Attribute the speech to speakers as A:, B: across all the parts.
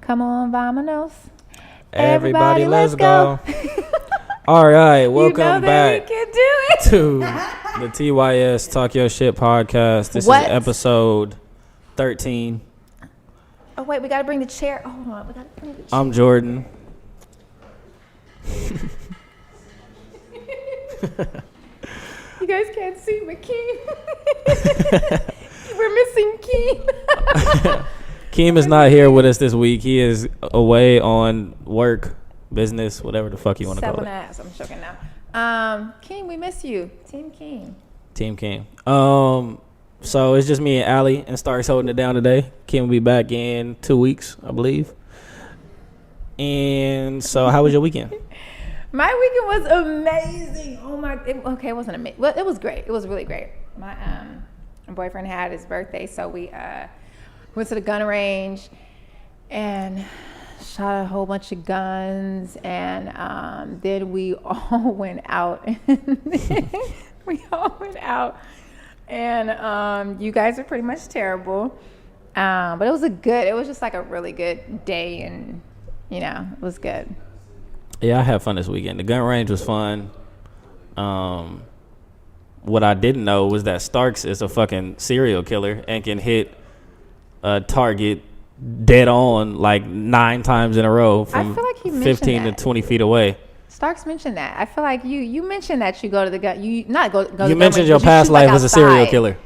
A: Come on, vamonos.
B: Everybody, let's go. All right, welcome back to the TYS Talk Your Shit podcast. This is episode 13.
A: Oh, wait, we got to bring the chair. Hold on, we got to bring the chair.
B: I'm Jordan.
A: You guys can't see, but Keem. We're missing Keem.
B: Keem is not here with us this week. He is away on work, business, whatever the fuck you want to call it.
A: Ass. I'm joking now. Keem, we miss you. Team Keem.
B: Team Keem. So it's just me and Allie and Starks holding it down today. Keem will be back in 2 weeks, I believe. And so how was your weekend?
A: My weekend was amazing. Oh my! It wasn't amazing. Well, it was great. It was really great. My boyfriend had his birthday, so we went to the gun range and shot a whole bunch of guns, and then we all went out. And you guys are pretty much terrible, but it was just like a really good day, and it was good.
B: Yeah, I had fun this weekend. The gun range was fun. What I didn't know was that Starks is a fucking serial killer and can hit a target dead on like 9 times in a row from 15 to 20 feet away.
A: Starks mentioned that. I feel like you mentioned that you go to the gun. You not go.
B: You mentioned your past life as a serial killer.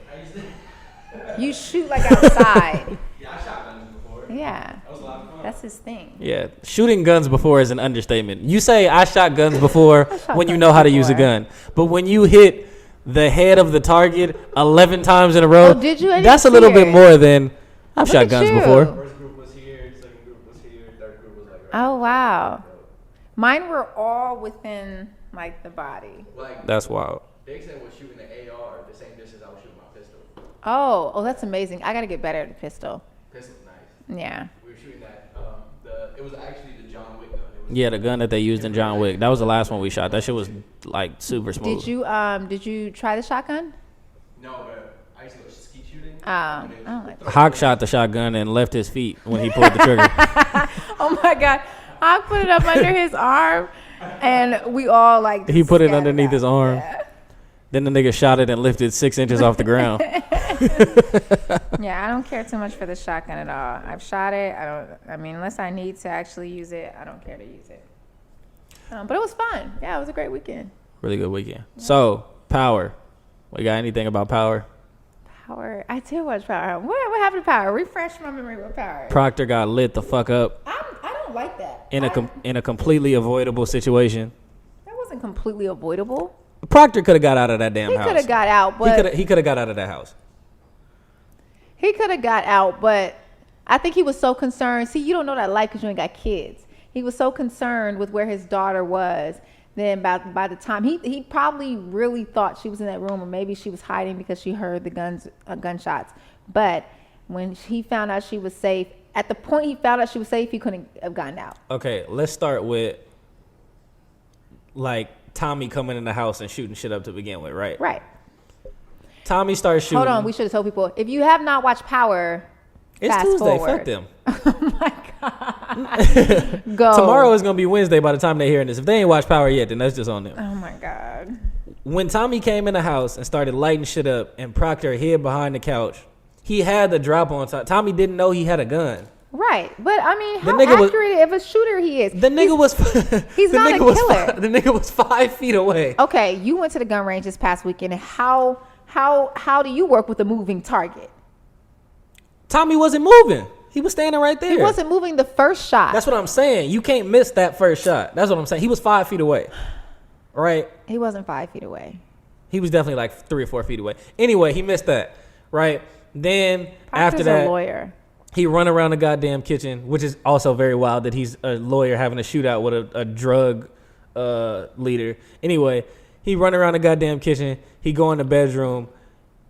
A: You shoot like outside.
C: Yeah, I shot guns before.
A: Yeah.
C: That was a lot of fun.
A: That's his thing.
B: Yeah, shooting guns before is an understatement. You say I shot guns before when you know how to use a gun, but when you hit the head of the target 11 times in a row,
A: did you?
B: That's a little bit more than I've shot guns before.
C: First group was here, second group was here, third group was like.
A: Oh wow, mine were all within like the body.
C: Like
B: that's wild.
C: Big Sam was shooting the AR the same distance I was shooting my pistol.
A: Oh, that's amazing. I gotta get better at the pistol.
C: Pistol's nice.
A: Yeah.
C: We were shooting that. It was actually the John Wick gun.
B: Yeah, the gun that they used in John Wick. That was the last one we shot. That shit was like super smooth.
A: Did you try the shotgun?
C: No, but I used to go skeet shooting.
A: I don't like that.
B: Hawk shot the shotgun and left his feet when he pulled the trigger.
A: Oh my God. I put it up under his arm and we all like
B: he put it underneath his arm.
A: Yeah.
B: Then the nigga shot it and lifted 6 inches off the ground.
A: Yeah, I don't care too much for the shotgun at all. I've shot it. Unless I need to actually use it, I don't care to use it. But it was fun. Yeah, it was a great weekend.
B: Really good weekend. Yeah. So, Power. We got anything about Power?
A: Power. I did watch Power. What happened to Power? Refresh my memory with Power.
B: Proctor got lit the fuck up.
A: I don't like that.
B: In a completely avoidable situation.
A: That wasn't completely avoidable.
B: Proctor could have got out of that damn house.
A: He could have got out, but
B: he could have got out of that house.
A: He could have got out, but I think he was so concerned. See, you don't know that life because you ain't got kids. He was so concerned with where his daughter was. Then by the time he probably really thought she was in that room, or maybe she was hiding because she heard the gunshots. But when he found out she was safe, at the point he found out she was safe, he couldn't have gotten out.
B: Okay, let's start with like Tommy coming in the house and shooting shit up to begin with, right?
A: Right.
B: Tommy starts shooting.
A: Hold on, we should have told people, if you have not watched Power,
B: it's
A: fast
B: Tuesday.
A: forward.
B: Fuck them.
A: Oh my God. Go.
B: Tomorrow is gonna be Wednesday by the time they're hearing this. If they ain't watched Power yet, then that's just on them.
A: Oh my God.
B: When Tommy came in the house and started lighting shit up and Proctor hid behind the couch, he had the drop on top. Tommy didn't know he had a gun.
A: Right, but I mean, how accurate of a shooter he is.
B: The nigga was.
A: He's not a killer.
B: The nigga was 5 feet away.
A: Okay, you went to the gun range this past weekend. How do you work with a moving target?
B: Tommy wasn't moving. He was standing right there.
A: He wasn't moving the first shot.
B: That's what I'm saying. You can't miss that first shot. That's what I'm saying. He was 5 feet away. Right?
A: He wasn't 5 feet away.
B: He was definitely like 3 or 4 feet away. Anyway, he missed that. Right? Then after that,
A: a lawyer.
B: He run around the goddamn kitchen, which is also very wild that he's a lawyer having a shootout with a drug leader. Anyway, he run around the goddamn kitchen. He go in the bedroom.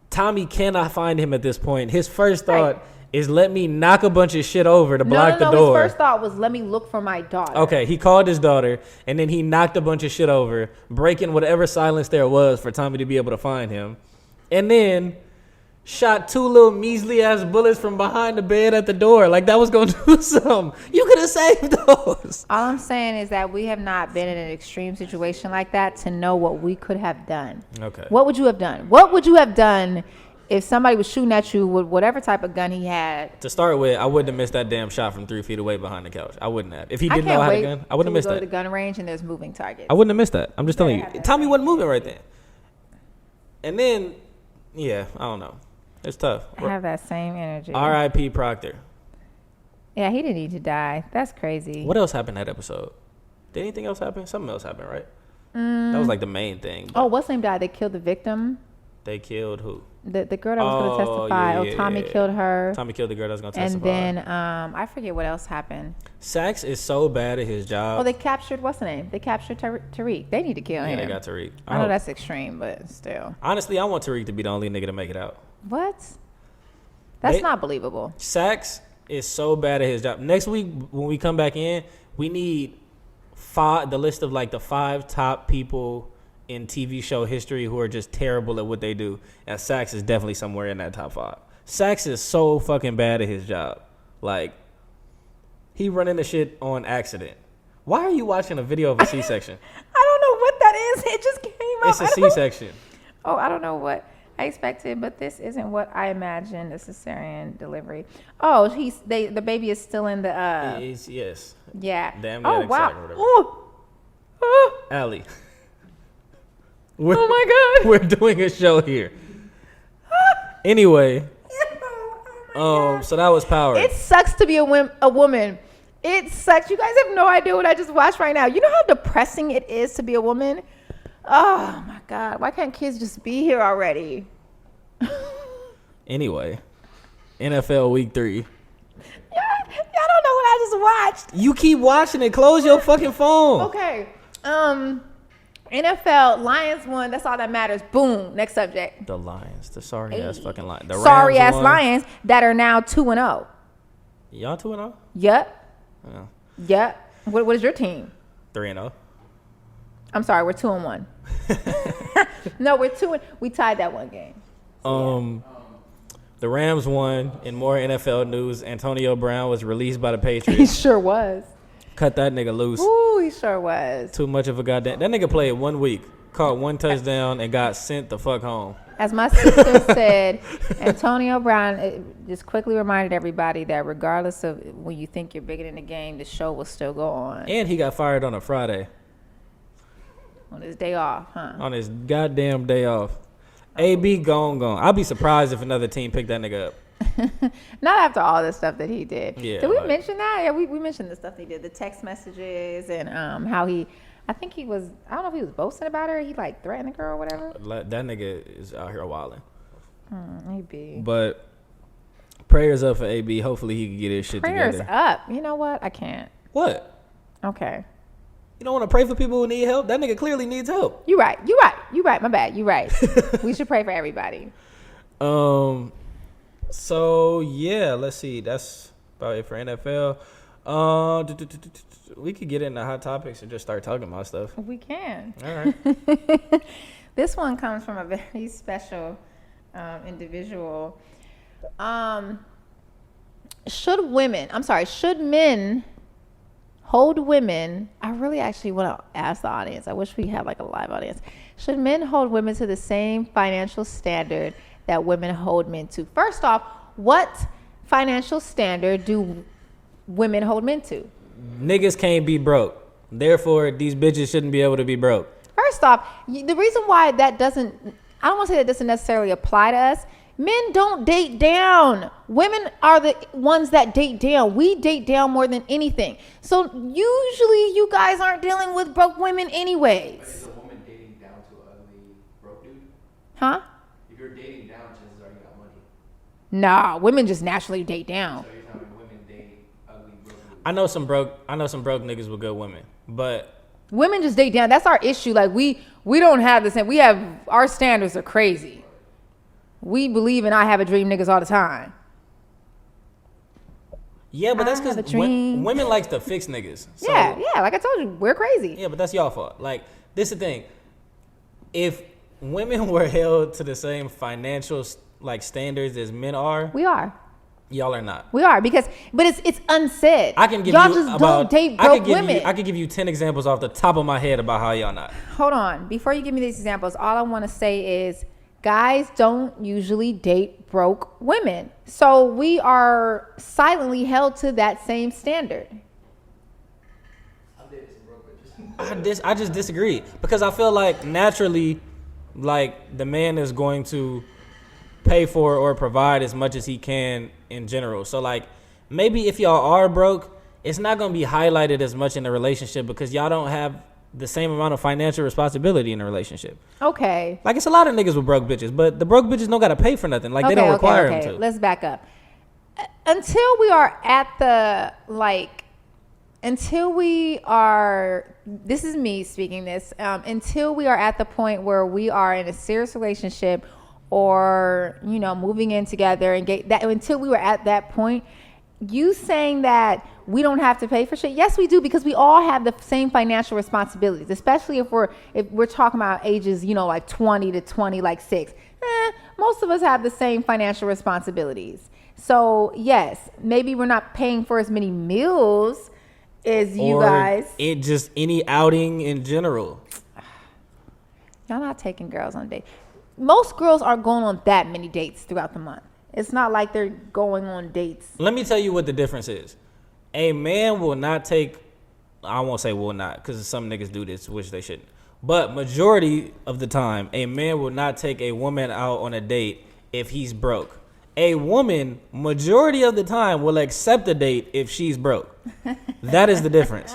B: Tommy cannot find him at this point. His first thought is let me knock a bunch of shit over to block the door.
A: His first thought was let me look for my daughter.
B: Okay, he called his daughter, and then he knocked a bunch of shit over, breaking whatever silence there was for Tommy to be able to find him. And then shot 2 little measly ass bullets from behind the bed at the door. Like that was gonna do something. You could have saved those.
A: All I'm saying is that we have not been in an extreme situation like that to know what we could have done.
B: Okay.
A: What would you have done? What would you have done if somebody was shooting at you with whatever type of gun he had?
B: To start with, I wouldn't have missed that damn shot from 3 feet away behind the couch. I wouldn't have. If he
A: I
B: didn't know
A: can't
B: how to
A: wait
B: gun, I wouldn't have
A: till we
B: missed
A: go to
B: that.
A: the gun range and there's moving targets.
B: I wouldn't have missed that. I'm just telling you.
A: have that.
B: Tommy wasn't moving right then. And then, yeah, I don't know. It's tough.
A: I have that same energy.
B: R.I.P. Proctor.
A: Yeah, he didn't need to die. That's crazy.
B: What else happened that episode? Did anything else happen? Something else happened, right? That was like the main thing.
A: Oh, what's his name died? They killed the victim.
B: They killed who?
A: The girl that was going to testify.
B: yeah,
A: Tommy
B: yeah.
A: killed her.
B: Tommy killed the girl that was going to testify.
A: And then I forget what else happened.
B: Sax is so bad at his job.
A: Oh, they captured what's the name? They captured Tariq. They need to kill him.
B: They got Tariq.
A: I know that's extreme, but still.
B: Honestly, I want Tariq to be the only nigga to make it out.
A: What? That's not believable.
B: Sax is so bad at his job. Next week when we come back in, we need the list of like the 5 top people in TV show history who are just terrible at what they do. And Sax is definitely somewhere in that top 5. Sax is so fucking bad at his job. Like, he run into shit on accident. Why are you watching a video of a C-section?
A: I don't know what that is. It just came up.
B: It's a C-section.
A: Oh, I don't know what I expected, but this isn't what I imagined. A cesarean delivery. Oh, the baby is still in the.
B: Yes.
A: Yeah.
B: Damn.
A: Oh
B: Sack or
A: wow.
B: whatever.
A: Oh. Oh.
B: Allie.
A: Oh my God.
B: We're doing a show here. Anyway. So that was Power.
A: It sucks to be a woman. It sucks. You guys have no idea what I just watched right now. You know how depressing it is to be a woman? Oh my God. Why can't kids just be here already?
B: Anyway. NFL Week 3.
A: Y'all don't know what I just watched.
B: You keep watching it. Close your fucking phone.
A: Okay. NFL Lions won. That's all that matters. Boom. Next subject.
B: The Lions. The sorry ass fucking Lions. The
A: Sorry
B: Rams
A: ass
B: won.
A: Lions that are now 2-0.
B: Y'all 2-0?
A: Yep.
B: Yeah.
A: Yep. What is your team?
B: 3-0.
A: I'm sorry, we're 2-1. No, we're 2. We tied that one game.
B: The Rams won. In more NFL news, Antonio Brown was released by the
A: He
B: Patriots.
A: sure was.
B: Cut that nigga loose.
A: Ooh, he sure was.
B: Too much of a goddamn. That nigga played 1 week, caught 1 touchdown, and got sent the fuck home.
A: As my sister said, Antonio Brown just quickly reminded everybody that regardless of when you think you're bigger than the game, the show will still go on.
B: And he got fired on a Friday.
A: On his day off, huh?
B: On his goddamn day off. AB gone. I'll be surprised if another team picked that nigga up.
A: Not after all the stuff that he did.
B: Yeah,
A: Did we
B: like-
A: mention that? Yeah, we mentioned the stuff he did, the text messages and how he, I think he was, I don't know if he was boasting about her. He like threatened the girl or whatever.
B: That nigga is out here wilding.
A: Maybe.
B: But prayers up for AB. Hopefully he can get his shit
A: Prayers
B: together.
A: up. You know what? I can't.
B: What?
A: Okay.
B: You don't want to pray for people who need help? That nigga clearly needs help.
A: You right. My bad. You right. We should pray for everybody.
B: So yeah, let's see. That's about it for NFL. We could get into hot topics and just start talking about stuff.
A: We can.
B: All right.
A: This one comes from a very special individual. Should men hold women? I really actually want to ask the audience. I wish we had like a live audience. Should men hold women to the same financial standard that women hold men to? First off, what financial standard do women hold men to?
B: Niggas can't be broke. Therefore, these bitches shouldn't be able to be broke.
A: First off, the reason why that doesn't, I don't want to say that doesn't necessarily apply to us. Men don't date down. Women are the ones that date down. We date down more than anything. So usually you guys aren't dealing with broke women anyways.
C: But is a woman dating down to an ugly broke dude?
A: Huh?
C: If you're dating down, chances are you got money.
A: Nah, women just naturally date down.
C: So you're telling me women date ugly broke dudes?
B: I know some broke niggas with good women, but
A: Women just date down. That's our issue. Like we don't have the same. We have, our standards are crazy. We believe in I have a dream niggas all the time.
B: yeah, but that's
A: I have
B: because
A: a dream.
B: women likes to fix niggas. So,
A: Yeah, like I told you, we're crazy.
B: Yeah, but that's y'all fault. Like, this is the thing. If women were held to the same financial like standards as men are,
A: We are.
B: y'all are not.
A: We are but it's unsaid.
B: I can give
A: y'all
B: you
A: just
B: about,
A: don't date
B: I
A: broke
B: could give
A: women.
B: I could give you 10 examples off the top of my head about how y'all not.
A: Hold on. Before you give me these examples, all I want to say is guys don't usually date broke women. So we are silently held to that same standard.
C: I've dated some broke bitches.
B: I just disagree because I feel like naturally, like the man is going to pay for or provide as much as he can in general. So like maybe if y'all are broke, it's not gonna be highlighted as much in the relationship because y'all don't have the same amount of financial responsibility in a relationship.
A: Okay.
B: Like it's a lot of niggas with broke bitches, but the broke bitches don't gotta pay for nothing. Like they don't require them to.
A: Let's back up. Until we are at the until we are, this is me speaking this, until we are at the point where we are in a serious relationship or, moving in together and get that, until we were at that point, you saying that we don't have to pay for shit? Yes, we do, because we all have the same financial responsibilities, especially if we're talking about ages, like 20 to 26. Most of us have the same financial responsibilities. So yes, maybe we're not paying for as many meals as you guys.
B: It just any outing in general.
A: Y'all not taking girls on dates. Most girls aren't going on that many dates throughout the month. It's not like they're going on dates.
B: Let me tell you what the difference is. A man will not take, I won't say will not, because some niggas do this, which they shouldn't. But majority of the time, a man will not take a woman out on a date if he's broke. A woman, majority of the time, will accept a date if she's broke. That is the difference.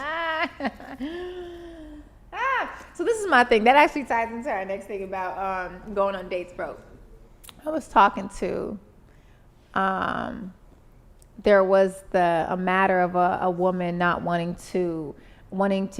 A: So this is my thing. That actually ties into our next thing about going on dates broke. I was talking to, there was a matter of a woman not wanting to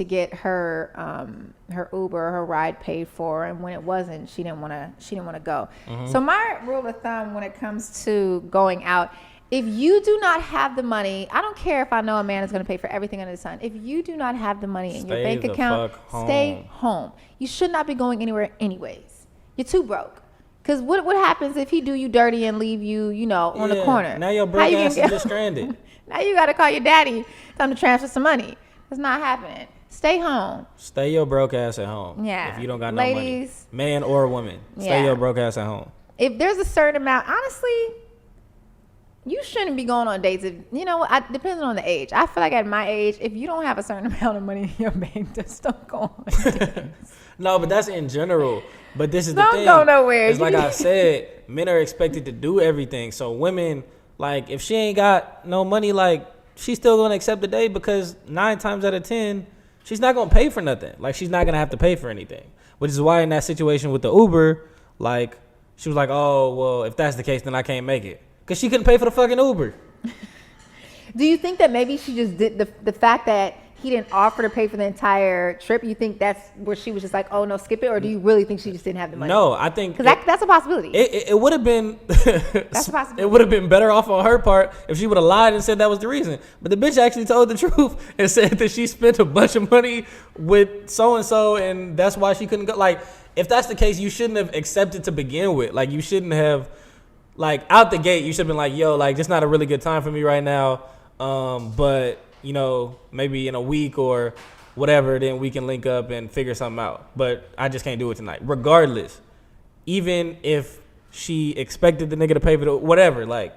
A: get her Uber, her ride paid for, and when it wasn't, she didn't want to go. Mm-hmm. So my rule of thumb when it comes to going out, if you do not have the money, I don't care if I know a man is going to pay for everything under the sun. If you do not have the money in your bank account, stay home. You should not be going anywhere anyways. You're too broke. Because what happens if he do you dirty and leave you, on the corner?
B: Now your broke ass is just stranded.
A: Now you got to call your daddy, tell him to transfer some money. It's not happening. Stay home.
B: Stay your broke ass at home.
A: Yeah.
B: If you don't got
A: Ladies,
B: no money. Man or woman. Stay your broke ass at home.
A: If there's a certain amount, honestly, you shouldn't be going on dates. Depending on the age. I feel like at my age, if you don't have a certain amount of money in your bank, just don't go on dates.
B: No, but that's in general. But this is the thing.
A: Don't go nowhere.
B: It's like I said, men are expected to do everything. So women, like, if she ain't got no money, like, she's still going to accept the date because 9 times out of 10, she's not going to pay for nothing. Like, she's not going to have to pay for anything. Which is why in that situation with the Uber, like, she was like, oh, well, if that's the case, then I can't make it. Because she couldn't pay for the fucking Uber.
A: Do you think that maybe she just did the fact that he didn't offer to pay for the entire trip? You think that's where she was just like, oh, no, skip it? Or do you really think she just didn't have the money?
B: No, I think...
A: Because that's a possibility.
B: It would have been...
A: That's a possibility.
B: It would have been better off on her part if she would have lied and said that was the reason. But the bitch actually told the truth and said that she spent a bunch of money with so-and-so and that's why she couldn't go. Like, if that's the case, you shouldn't have accepted to begin with. Like, you shouldn't have... Like, out the gate, you should have been like, yo, like, just not a really good time for me right now. But... maybe in a week or whatever, then we can link up and figure something out. But I just can't do it tonight. Regardless, even if she expected the nigga to pay for the whatever, like.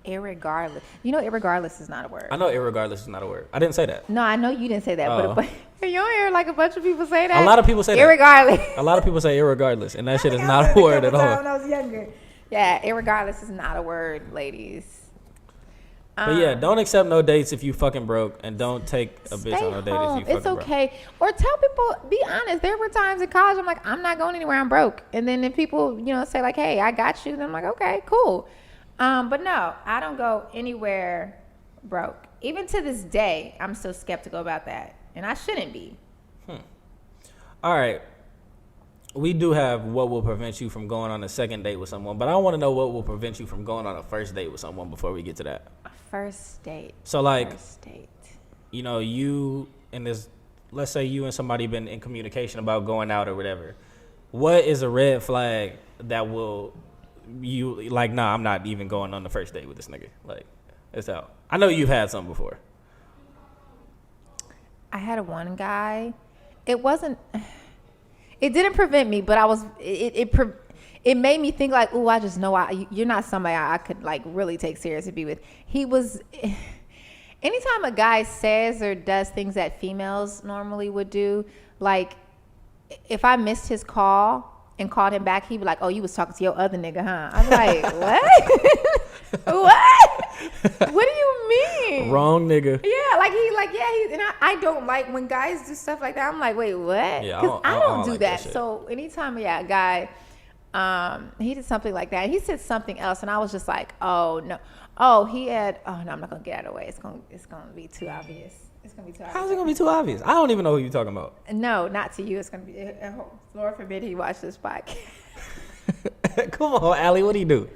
A: Irregardless. Irregardless is not a word.
B: I know irregardless is not a word. I didn't say that.
A: No, I know you didn't say that. But you don't hear like a bunch of people say that?
B: A lot of people say that.
A: Irregardless.
B: A lot of people say irregardless, and that shit is not a word at all.
A: When I was younger. Yeah, irregardless is not a word, ladies.
B: But yeah, don't accept no dates if you fucking broke, and don't take a bitch on no date if you fucking broke.
A: It's okay. Or tell people, be honest. There were times in college I'm like, I'm not going anywhere, I'm broke. And then if people, say like, hey, I got you, then I'm like, okay, cool. But no, I don't go anywhere broke. Even to this day, I'm still skeptical about that. And I shouldn't be.
B: All right. We do have what will prevent you from going on a second date with someone, but I want to know what will prevent you from going on a first date with someone before we get to that.
A: A first date.
B: So like,
A: first date.
B: You and this, let's say you and somebody been in communication about going out or whatever. What is a red flag that will you like, nah, I'm not even going on the first date with this nigga. Like, it's out. I know you've had some before.
A: I had one guy. It wasn't. It didn't prevent me, but I was. It made me think like, oh, I just know you're not somebody I could like really take serious to be with. He was. Anytime a guy says or does things that females normally would do, like if I missed his call and called him back, he'd be like, oh, you was talking to your other nigga, huh? I'm like, what? What? What do you mean?
B: Wrong nigga.
A: Yeah, and I don't like when guys do stuff like that. I'm like, wait, what?
B: Yeah,
A: because I don't do
B: like
A: that.
B: shit.
A: So anytime, a guy, he did something like that. He said something else, and I was just like, oh no. Oh, he had. Oh no, I'm not gonna get out of the way. It's gonna be too obvious. It's gonna be too obvious.
B: How's it gonna be too obvious? I don't even know who you're talking about.
A: No, not to you. It's gonna be. Lord forbid he watched this podcast.
B: Come on, Allie. What do you do?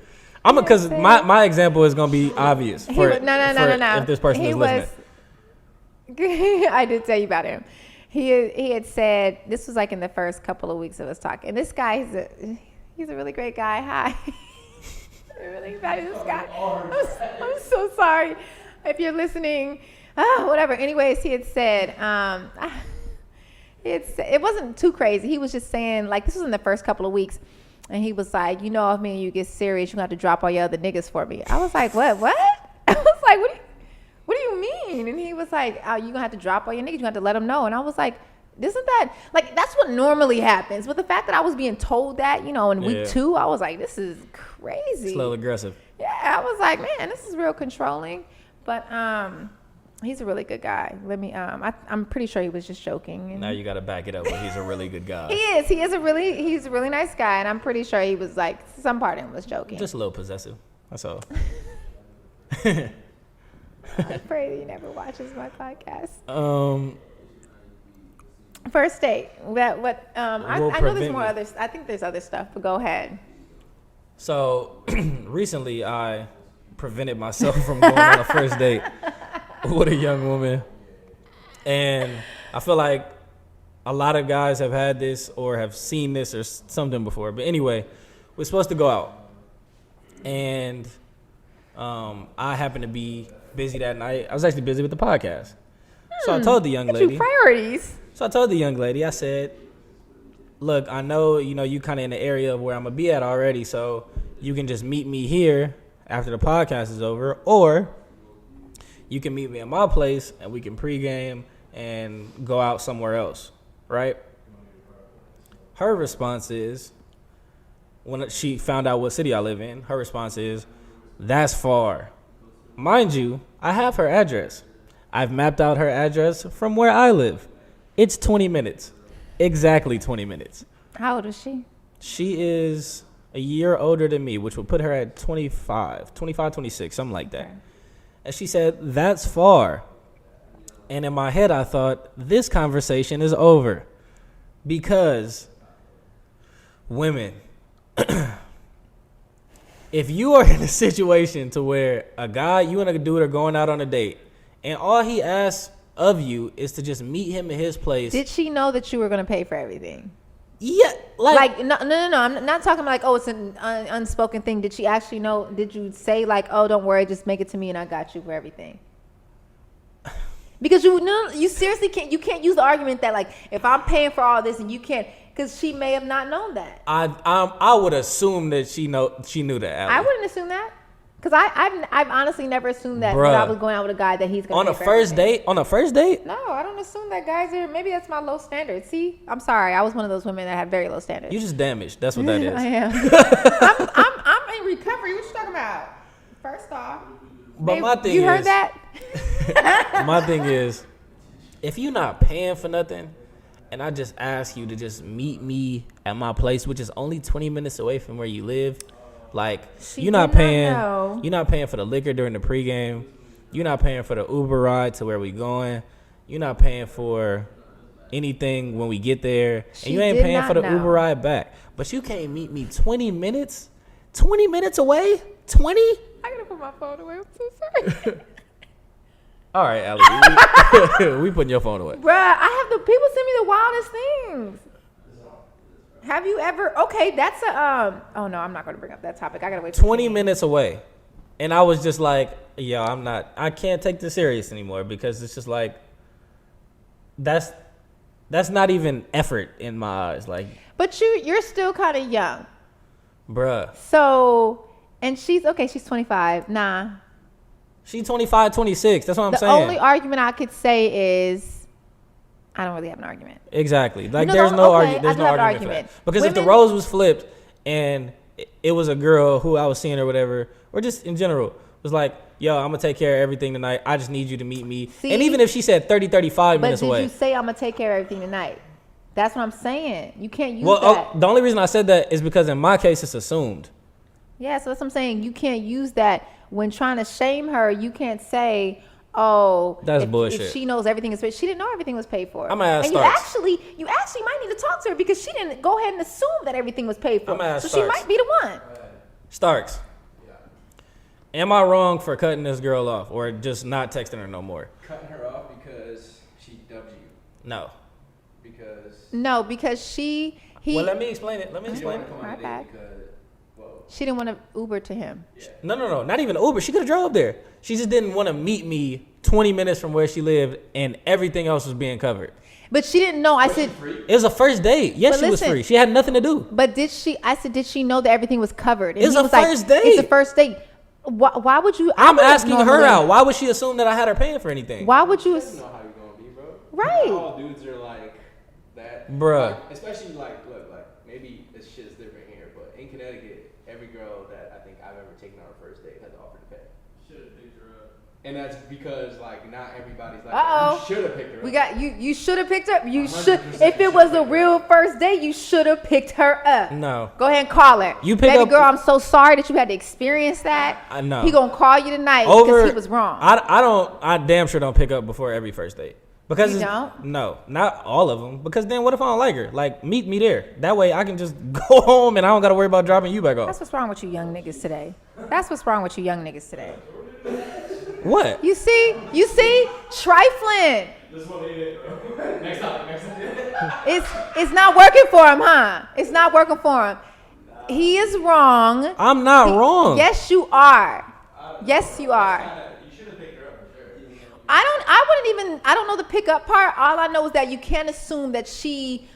B: I'm because my example is gonna be obvious. No. If this person is listening.
A: I did tell you about him. He had said this was like in the first couple of weeks of us talking. This guy he's a really great guy. Hi. Really bad at this guy. I'm so sorry if you're listening. Whatever. Anyways, he had said, it wasn't too crazy. He was just saying, like, this was in the first couple of weeks, and he was like, if me and you get serious, you're gonna have to drop all your other niggas for me. I was like, what? I was like, what do you mean? And he was like, oh, you gonna have to drop all your niggas. You gonna have to let them know. And I was like, isn't that like that's what normally happens? But the fact that I was being told that, in week 2, I was like, this is crazy.
B: Slow aggressive.
A: Yeah, I was like, man, this is real controlling. But he's a really good guy. Let me I'm pretty sure he was just joking. And
B: now you got to back it up. But he's a really good guy.
A: He's a really nice guy, and I'm pretty sure he was like some part of him was joking.
B: Just a little possessive. That's all.
A: I pray that he never watches my podcast. First date. I know there's more others. I think there's other stuff, but go ahead.
B: So recently, I prevented myself from going on a first date with a young woman, and I feel like a lot of guys have had this or have seen this or something before. But anyway, we're supposed to go out, and I happened to be busy that night. I was actually busy with the podcast, so I told the young lady.
A: Priorities.
B: So I told the young lady, I said, look, I know, you kind of in the area of where I'm going to be at already, so you can just meet me here after the podcast is over, or you can meet me at my place and we can pregame and go out somewhere else, right? Her response is, when she found out what city I live in, her response is, that's far. Mind you, I have her address. I've mapped out her address from where I live. It's 20 minutes. Exactly 20 minutes.
A: How old is she?
B: She is a year older than me, which would put her at 25, 26, something like that. Okay. And she said, that's far. And in my head, I thought, this conversation is over. Because women, if you are in a situation to where a guy, you and a dude are going out on a date, and all he asks of you is to just meet him at his place.
A: Did she know that you were going to pay for everything?
B: Yeah.
A: No. I'm not talking about like, oh, it's an unspoken thing. Did she actually know? Did you say like, oh, don't worry, just make it to me and I got you for everything? Because you seriously can't use the argument that like, if I'm paying for all this and you can't, because she may have not known that.
B: I would assume that she knew that. Allie.
A: I wouldn't assume that. Because I've honestly never assumed that when I was going out with a guy that he's going to
B: on a first date. On a first date?
A: No, I don't assume that guys are. Maybe that's my low standard. See, I'm sorry. I was one of those women that had very low standards.
B: You just damaged. That's what that is.
A: I am. I'm in recovery. What you talking about? First off,
B: but my thing is,
A: you heard that?
B: My thing is, if you're not paying for nothing, and I just ask you to just meet me at my place, which is only 20 minutes away from where you live. Like, you're not paying for the liquor during the pregame. You're not paying for the Uber ride to where we going. You're not paying for anything when we get there. And you ain't paying for the Uber ride back. But you can't meet me 20 minutes? 20 minutes away? 20?
A: I gotta put my phone away. I'm so sorry.
B: All right, Allie. We putting your phone away.
A: Bruh, people send me the wildest things. Have you ever? Okay, that's a Oh no, I'm not going to bring up that topic. I gotta wait.
B: 20 minutes away, and I was just like, yo, I can't take this serious anymore because it's just like, that's not even effort in my eyes. Like,
A: but you're still kind of young,
B: bruh.
A: So, and she's 25. Nah,
B: she's 25, 26. That's what I'm saying.
A: The only argument I could say is, I don't really have an argument.
B: Exactly. Like, there's no argument. There's no argument for that. Because if the roles was flipped and it was a girl who I was seeing or whatever, or just in general, was like, yo, I'm going to take care of everything tonight. I just need you to meet me. See, and even if she said 30, 35 minutes away.
A: But did you say I'm going to take care of everything tonight? That's what I'm saying. You can't use that.
B: The only reason I said that is because in my case, it's assumed.
A: Yeah, so that's what I'm saying. You can't use that when trying to shame her. You can't say, oh,
B: that's bullshit.
A: If she knows everything is paid. She didn't know everything was paid for.
B: I'm gonna ask
A: and
B: Starks.
A: you actually might need to talk to her because she didn't go ahead and assume that everything was paid for.
B: I'm gonna ask
A: so
B: Starks.
A: She might be the one.
B: Starks. Am I wrong for cutting this girl off or just not texting her no more?
C: Cutting her off because she dubbed you.
B: No.
A: Because he.
B: Well, let me explain it.
A: My bad. She didn't want to Uber to him.
B: Yeah. No. Not even Uber. She could have drove there. She just didn't want to meet me 20 minutes from where she lived and everything else was being covered.
A: But she didn't know. I said
B: it was a first date. Yes, she was free. She had nothing to do.
A: But did she know that everything was covered? And
B: it was a first date.
A: It's a first date. Why would you?
B: I'm asking her out. Why would she assume that I had her paying for anything?
A: Why would you?
C: You know how you're gonna be, bro.
A: Right.
C: Not all dudes are like that,
B: bruh.
C: Like, especially like, look, like maybe this shit's different here, but in Connecticut, every girl that I think I've ever taken on a first date has offered to pay. Should have picked her up. And that's because like not everybody's like. You should have picked her up.
A: You should have picked her up. You should. If it was a real first date, you should have picked her up.
B: No.
A: Go ahead and call her.
B: You pick
A: Baby
B: up,
A: girl, I'm so sorry that you had to experience that.
B: I know.
A: He gonna call you tonight because he was wrong.
B: I damn sure don't pick up before every first date. Because
A: you don't?
B: No, not all of them. Because then what if I don't like her? Like, meet me there. That way I can just go home and I don't got to worry about dropping you back off.
A: That's what's wrong with you young niggas today. That's what's wrong with you young niggas today.
B: What?
A: You see? Trifling.
C: This one next time.
A: It's not working for him, huh? It's not working for him. He is wrong.
B: I'm not wrong.
A: Yes, you are. Yes, you are.
C: You should have picked her up for sure.
A: I don't know the pickup part. All I know is that you can't assume that she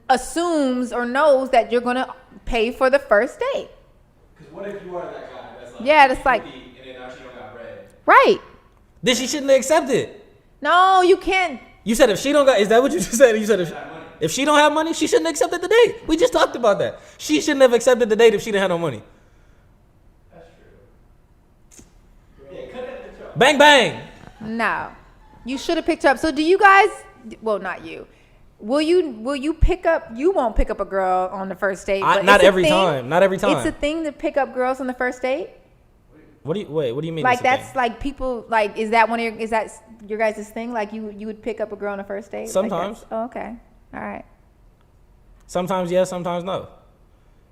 A: assumes or knows that you're going to pay for the first date.
C: Because what if you are that guy that's like,
A: yeah, that's like,
C: and then now she don't got bread.
A: Right.
B: Then she shouldn't have accepted.
A: No, you can't.
B: You said if she don't got, is that what you just said? You said if she don't have money, she shouldn't have accepted the date. We just talked about that. She shouldn't have accepted the date if she didn't have no money.
C: That's true. Yeah, cut that bitch off.
B: Bang, bang.
A: No. You should have picked her up. So do you guys, well, not you. Will you pick up, you won't pick up a girl on the first date. But
B: Not every time.
A: It's a thing to pick up girls on the first date?
B: What do you mean?
A: Like that's like people, like, is that your guys' thing? Like you would pick up a girl on a first date?
B: Sometimes.
A: Like okay. All right.
B: Sometimes yes, sometimes no.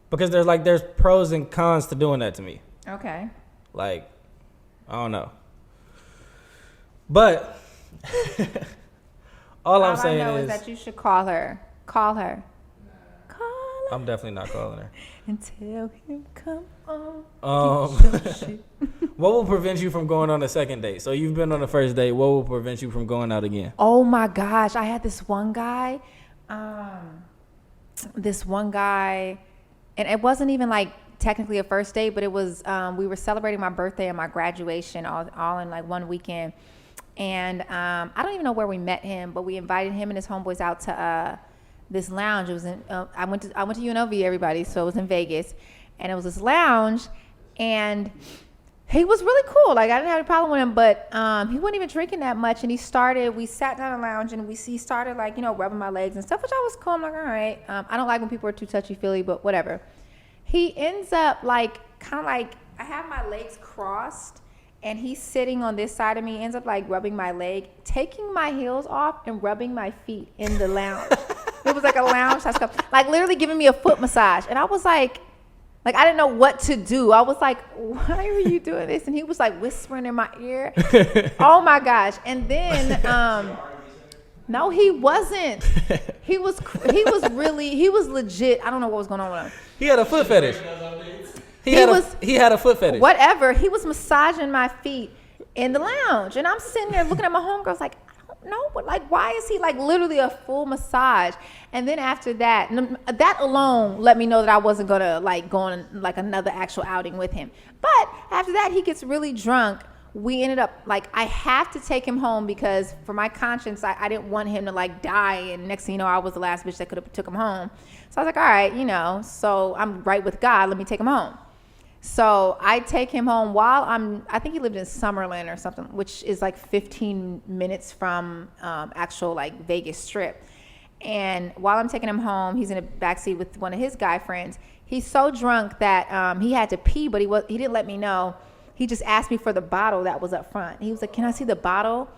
B: Because there's pros and cons to doing that to me.
A: Okay.
B: Like, I don't know. But all I'm saying
A: I know is that you should call her. Call her.
B: I'm definitely not calling her.
A: And tell him come on.
B: What will prevent you from going on a second date? So you've been on the first date. What will prevent you from going out again?
A: Oh my gosh, I had this one guy. And it wasn't even like technically a first date, but it was we were celebrating my birthday and my graduation all in like one weekend. And I don't even know where we met him, but we invited him and his homeboys out to this lounge. It was in I went to UNLV, everybody, so it was in Vegas, and it was this lounge, and he was really cool. Like I didn't have any problem with him, but he wasn't even drinking that much. And we sat down in the lounge, and he started like rubbing my legs and stuff, which I was cool. I'm like, all right. I don't like when people are too touchy feely, but whatever. He ends up like kind of like I have my legs crossed. And he's sitting on this side of me, ends up like rubbing my leg, taking my heels off and rubbing my feet in the lounge. It was like a lounge type stuff, like literally giving me a foot massage. And I was like I didn't know what to do. I was like, why are you doing this? And he was like whispering in my ear. Oh my gosh. And then, No, he wasn't. He was legit. I don't know what was going on with him.
B: He had a foot fetish. He had a foot fetish.
A: Whatever. He was massaging my feet in the lounge, and I'm sitting there looking at my homegirls like, I don't know, but like, why is he like literally a full massage? And then after that, that alone let me know that I wasn't gonna like go on like another actual outing with him. But after that, he gets really drunk. We ended up like, I have to take him home because for my conscience, I didn't want him to like die. And next thing you know, I was the last bitch that could have took him home. So I was like, all right, so I'm right with God. Let me take him home. So I take him home while I think he lived in Summerlin or something, which is like 15 minutes from actual like Vegas Strip. And while I'm taking him home, he's in the backseat with one of his guy friends. He's so drunk that he had to pee, but he didn't let me know. He just asked me for the bottle that was up front. He was like, can I see the bottle?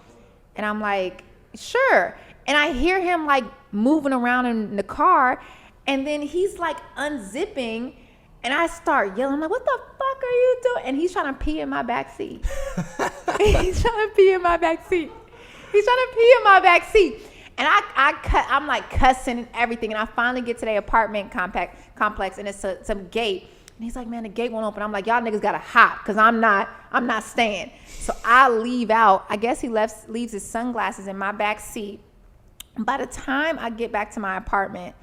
A: And I'm like, sure. And I hear him like moving around in the car. And then he's like unzipping. And I start yelling. I'm like, what the fuck are you doing? And he's trying to pee in my back seat. He's trying to pee in my back seat. And I'm like cussing and everything. And I finally get to the apartment complex. And it's some gate. And he's like, man, the gate won't open. I'm like, y'all niggas gotta hop because I'm not staying. So I leave out. I guess he leaves his sunglasses in my back seat. By the time I get back to my apartment,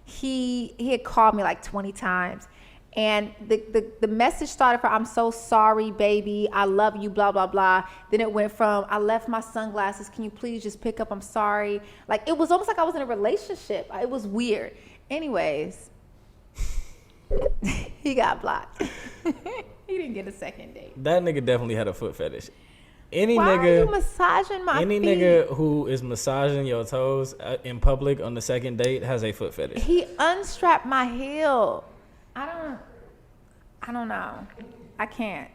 A: he had called me like 20 times. And the message started from, I'm so sorry, baby. I love you, blah, blah, blah. Then it went from, I left my sunglasses. Can you please just pick up? I'm sorry. Like, it was almost like I was in a relationship. It was weird. Anyways. He got blocked. He didn't get a second date.
B: That nigga definitely had a foot fetish.
A: Why are you massaging my feet?
B: Any nigga who is massaging your toes in public on the second date has a foot fetish.
A: He unstrapped my heel. I don't know. I can't.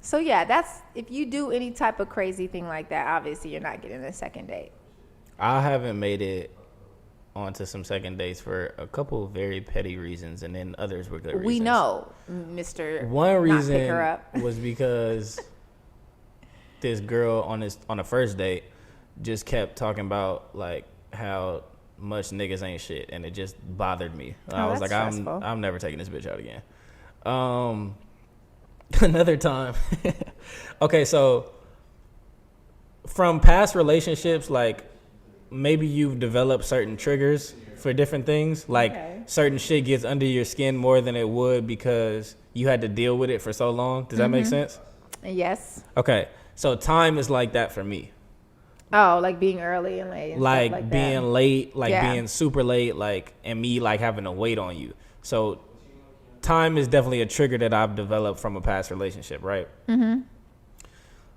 A: So yeah, that's, if you do any type of crazy thing like that, obviously you're not getting a second date.
B: I haven't made it onto some second dates for a couple of very petty reasons, and then others were good reasons.
A: We know, Mr.
B: One reason
A: not pick her up.
B: was because this girl on a first date just kept talking about like how much niggas ain't shit, and it just bothered me. I was like, I'm never taking this bitch out again. Another time. Okay, so from past relationships, like maybe you've developed certain triggers for different things. Like certain shit gets under your skin more than it would because you had to deal with it for so long. Does that make sense?
A: Yes.
B: Okay, so time is like that for me.
A: Oh, like being early and late. And
B: like being late, being super late, and me like having to wait on you. So time is definitely a trigger that I've developed from a past relationship, right? Mm-hmm.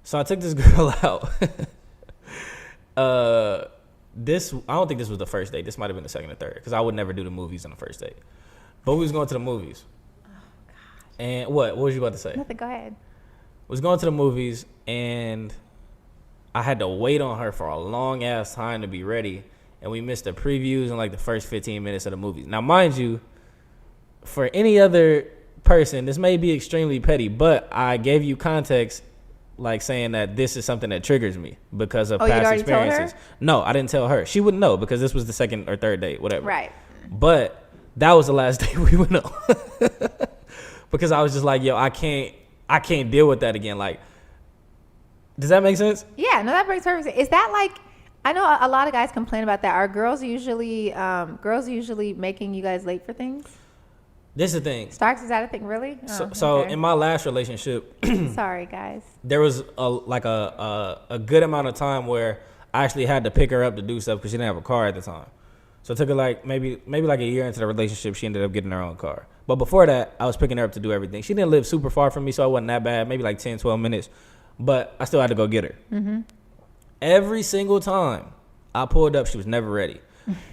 B: So I took this girl out. I don't think this was the first date. This might have been the second or third, because I would never do the movies on the first date. But we was going to the movies. Oh, God. And what was you about to say?
A: Nothing, go ahead.
B: Was going to the movies, and I had to wait on her for a long ass time to be ready, and we missed the previews in like the first 15 minutes of the movies. Now, mind you, for any other person, this may be extremely petty, but I gave you context, like saying that this is something that triggers me because of past experiences. No, I didn't tell her. She wouldn't know because this was the second or third date, whatever.
A: Right.
B: But that was the last date we went on. Because I was just like, yo, I can't deal with that again. Like, does that make sense?
A: Yeah, no, that makes perfect sense. Is that like, I know a lot of guys complain about that. Are girls usually making you guys late for things?
B: This is the thing.
A: Starks, is that a thing, really?
B: So in my last relationship,
A: sorry guys,
B: there was a good amount of time where I actually had to pick her up to do stuff because she didn't have a car at the time. So it took her like maybe like a year into the relationship, she ended up getting her own car. But before that, I was picking her up to do everything. She didn't live super far from me, so it wasn't that bad. Maybe like 10, 12 minutes. But I still had to go get her. Mm-hmm. Every single time I pulled up, she was never ready.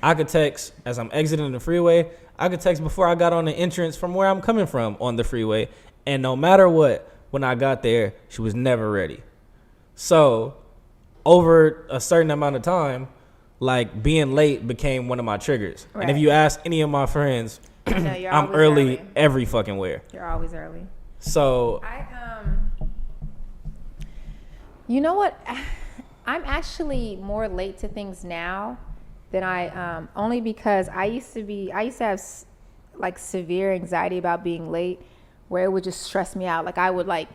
B: I could text as I'm exiting the freeway. I could text before I got on the entrance from where I'm coming from on the freeway. And no matter what, when I got there, she was never ready. So over a certain amount of time, like being late became one of my triggers. Right. And if you ask any of my friends, I'm early every fucking where.
A: You're always early.
B: So
A: you know what? I'm actually more late to things now than I only because I used to have like severe anxiety about being late, where it would just stress me out. Like I would like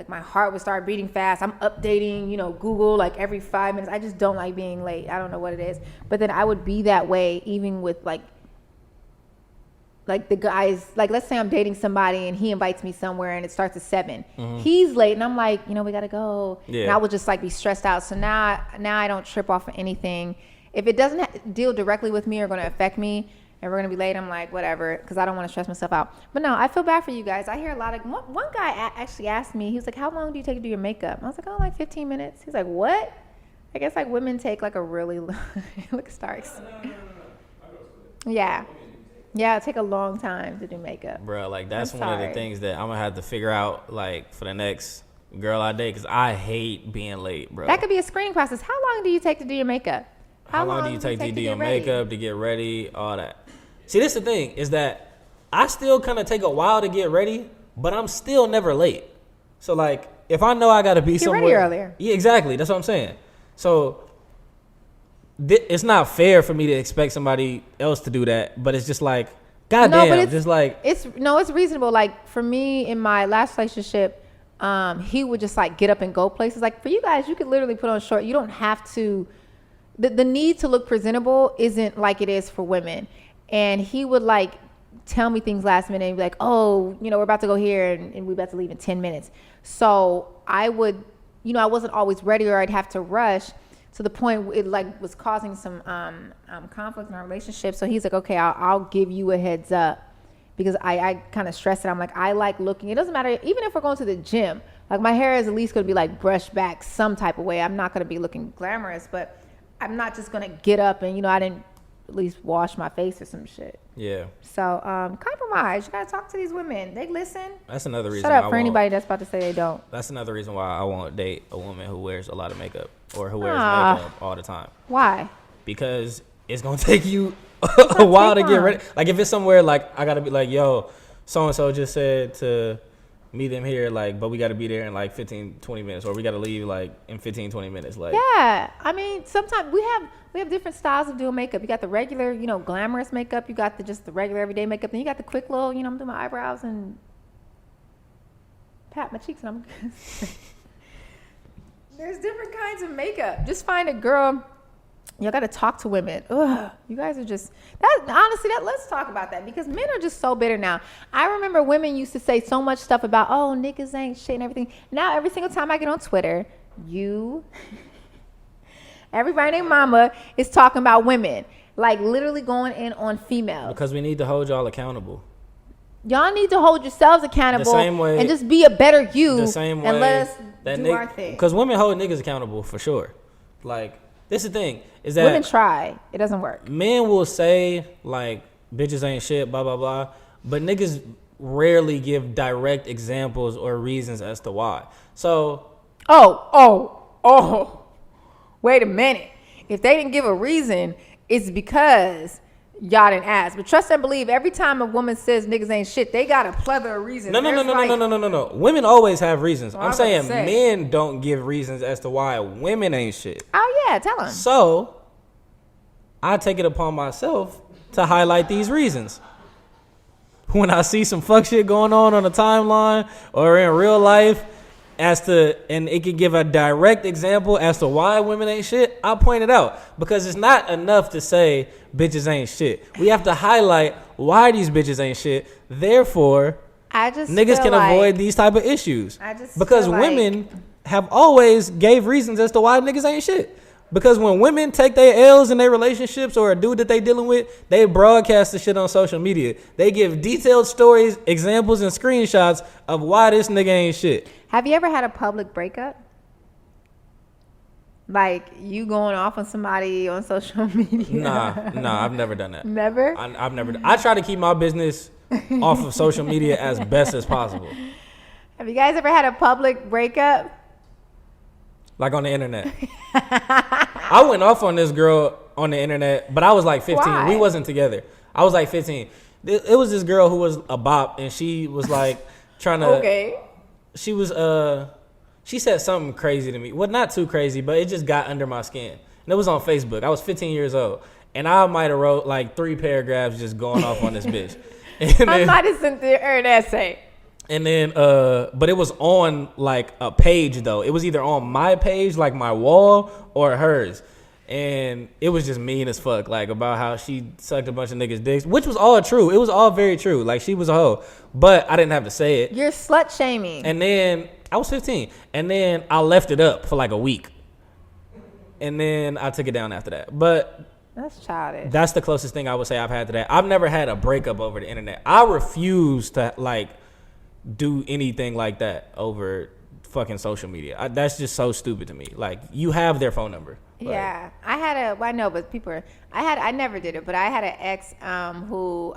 A: my heart would start beating fast. I'm updating, Google like every 5 minutes. I just don't like being late. I don't know what it is. But then I would be that way even with like the guys, like let's say I'm dating somebody and he invites me somewhere and it starts at 7. Mm-hmm. He's late and I'm like, we gotta go. Yeah. And I would just like be stressed out. So now I don't trip off of anything. If it doesn't deal directly with me or going to affect me and we're going to be late, I'm like, whatever, because I don't want to stress myself out. But no, I feel bad for you guys. I hear a lot of, one guy actually asked me, he was like, how long do you take to do your makeup? I was like, like 15 minutes. He's like, what? I guess like women take like a really, look, Starks. No. Yeah. Yeah, it take a long time to do makeup.
B: Bro, like that's one of the things that I'm going to have to figure out like for the next girl I date, because I hate being late, bro.
A: That could be a screening process. How long do you take to do your makeup?
B: How long do you take to do your makeup, to get ready, all that? See, this is the thing, is that I still kind of take a while to get ready, but I'm still never late. So, like, if I know I got to be somewhere.
A: Get ready earlier.
B: Yeah, exactly. That's what I'm saying. So, it's not fair for me to expect somebody else to do that, but it's just like, goddamn, no, just like.
A: It's reasonable. Like, for me, in my last relationship, he would just, like, get up and go places. Like, for you guys, you could literally put on short. You don't have to. The need to look presentable isn't like it is for women. And he would like tell me things last minute and be like, oh, we're about to go here and we're about to leave in 10 minutes. So I would, I wasn't always ready, or I'd have to rush to the point it like was causing some conflict in our relationship. So he's like, okay, I'll give you a heads up, because I kind of stress it. I'm like, I like looking. It doesn't matter. Even if we're going to the gym, like my hair is at least going to be like brushed back some type of way. I'm not going to be looking glamorous, but I'm not just going to get up and, I didn't at least wash my face or some shit.
B: Yeah.
A: So, compromise. You got to talk to these women. They listen.
B: That's another reason.
A: Shut up for anybody that's about to say they don't.
B: That's another reason why I won't date a woman who wears a lot of makeup or who wears makeup all the time.
A: Why?
B: Because it's going to take you a while to get ready. Like, if it's somewhere, like, I got to be like, yo, so-and-so just said to meet them here, like, but we got to be there in like 15, 20 minutes, or we got to leave like in 15, 20 minutes. Like,
A: yeah, I mean, sometimes we have different styles of doing makeup. You got the regular, glamorous makeup. You got the regular everyday makeup. Then you got the quick little, I'm doing my eyebrows and pat my cheeks, and I'm there's different kinds of makeup. Just find a girl. You got to talk to women. Ugh, you guys are just let's talk about that, because men are just so bitter now. I remember women used to say so much stuff about, oh, niggas ain't shit and everything. Now every single time I get on Twitter, everybody named Mama is talking about women, like literally going in on females.
B: Because we need to hold y'all accountable.
A: Y'all need to hold yourselves accountable,
B: the same way,
A: and just be a better you.
B: The same way,
A: and let us do our thing.
B: Because women hold niggas accountable for sure. Like, this is the thing, is that
A: women try. It doesn't work.
B: Men will say, like, bitches ain't shit, blah, blah, blah. But niggas rarely give direct examples or reasons as to why. So.
A: Oh. Wait a minute. If they didn't give a reason, it's because y'all didn't ask. But trust and believe, every time a woman says niggas ain't shit, they got a plethora of reasons.
B: No. Women always have reasons. I'm saying men don't give reasons as to why women ain't shit.
A: Oh, yeah, tell them.
B: So, I take it upon myself to highlight these reasons. When I see some fuck shit going on the timeline or in real life, and it can give a direct example as to why women ain't shit, I'll point it out. Because it's not enough to say bitches ain't shit. We have to highlight why these bitches ain't shit. Therefore, niggas can avoid these type of issues. Because women have always gave reasons as to why niggas ain't shit. Because when women take their L's in their relationships, or a dude that they dealing with, they broadcast the shit on social media. They give detailed stories, examples, and screenshots of why this nigga ain't shit.
A: Have you ever had a public breakup? Like, you going off on somebody on social media?
B: Nah, I've never done that.
A: Never?
B: I've never. I try to keep my business off of social media as best as possible.
A: Have you guys ever had a public breakup?
B: Like on the internet. I went off on this girl on the internet, but I was like 15.
A: Why?
B: We wasn't together. I was like 15. It was this girl who was a bop, and she was like trying to.
A: Okay.
B: She was She said something crazy to me. Well, not too crazy, but it just got under my skin. And it was on Facebook. I was 15 years old. And I might have wrote like 3 paragraphs just going off on this bitch. And
A: I might have sent her an essay.
B: And then, but it was on like a page though. It was either on my page, like my wall, or hers. And it was just mean as fuck, like about how she sucked a bunch of niggas' dicks, which was all true. It was all very true. Like she was a hoe, but I didn't have to say it.
A: You're slut shaming.
B: And then I was 15, and then I left it up for like a week, and then I took it down after that. But
A: that's childish.
B: That's the closest thing I would say I've had to that. I've never had a breakup over the internet. I refuse to like do anything like that over fucking social media. That's just so stupid to me. Like you have their phone number.
A: Yeah, I know, but I never did it, but I had an ex who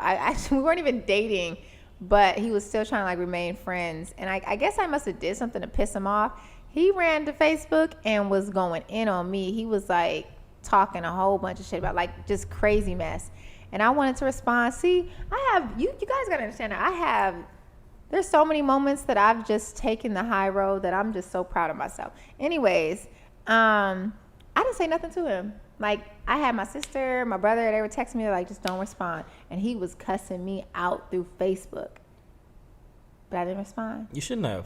A: we weren't even dating, but he was still trying to like remain friends, and I guess I must have did something to piss him off. He ran to Facebook and was going in on me. He was like talking a whole bunch of shit about like just crazy mess, and I wanted to respond. See, I have you guys gotta understand that there's so many moments that I've just taken the high road that I'm just so proud of myself. Anyways, I didn't say nothing to him. Like, I had my sister, my brother, they were texting me, like, just don't respond. And he was cussing me out through Facebook. But I didn't respond.
B: You shouldn't have.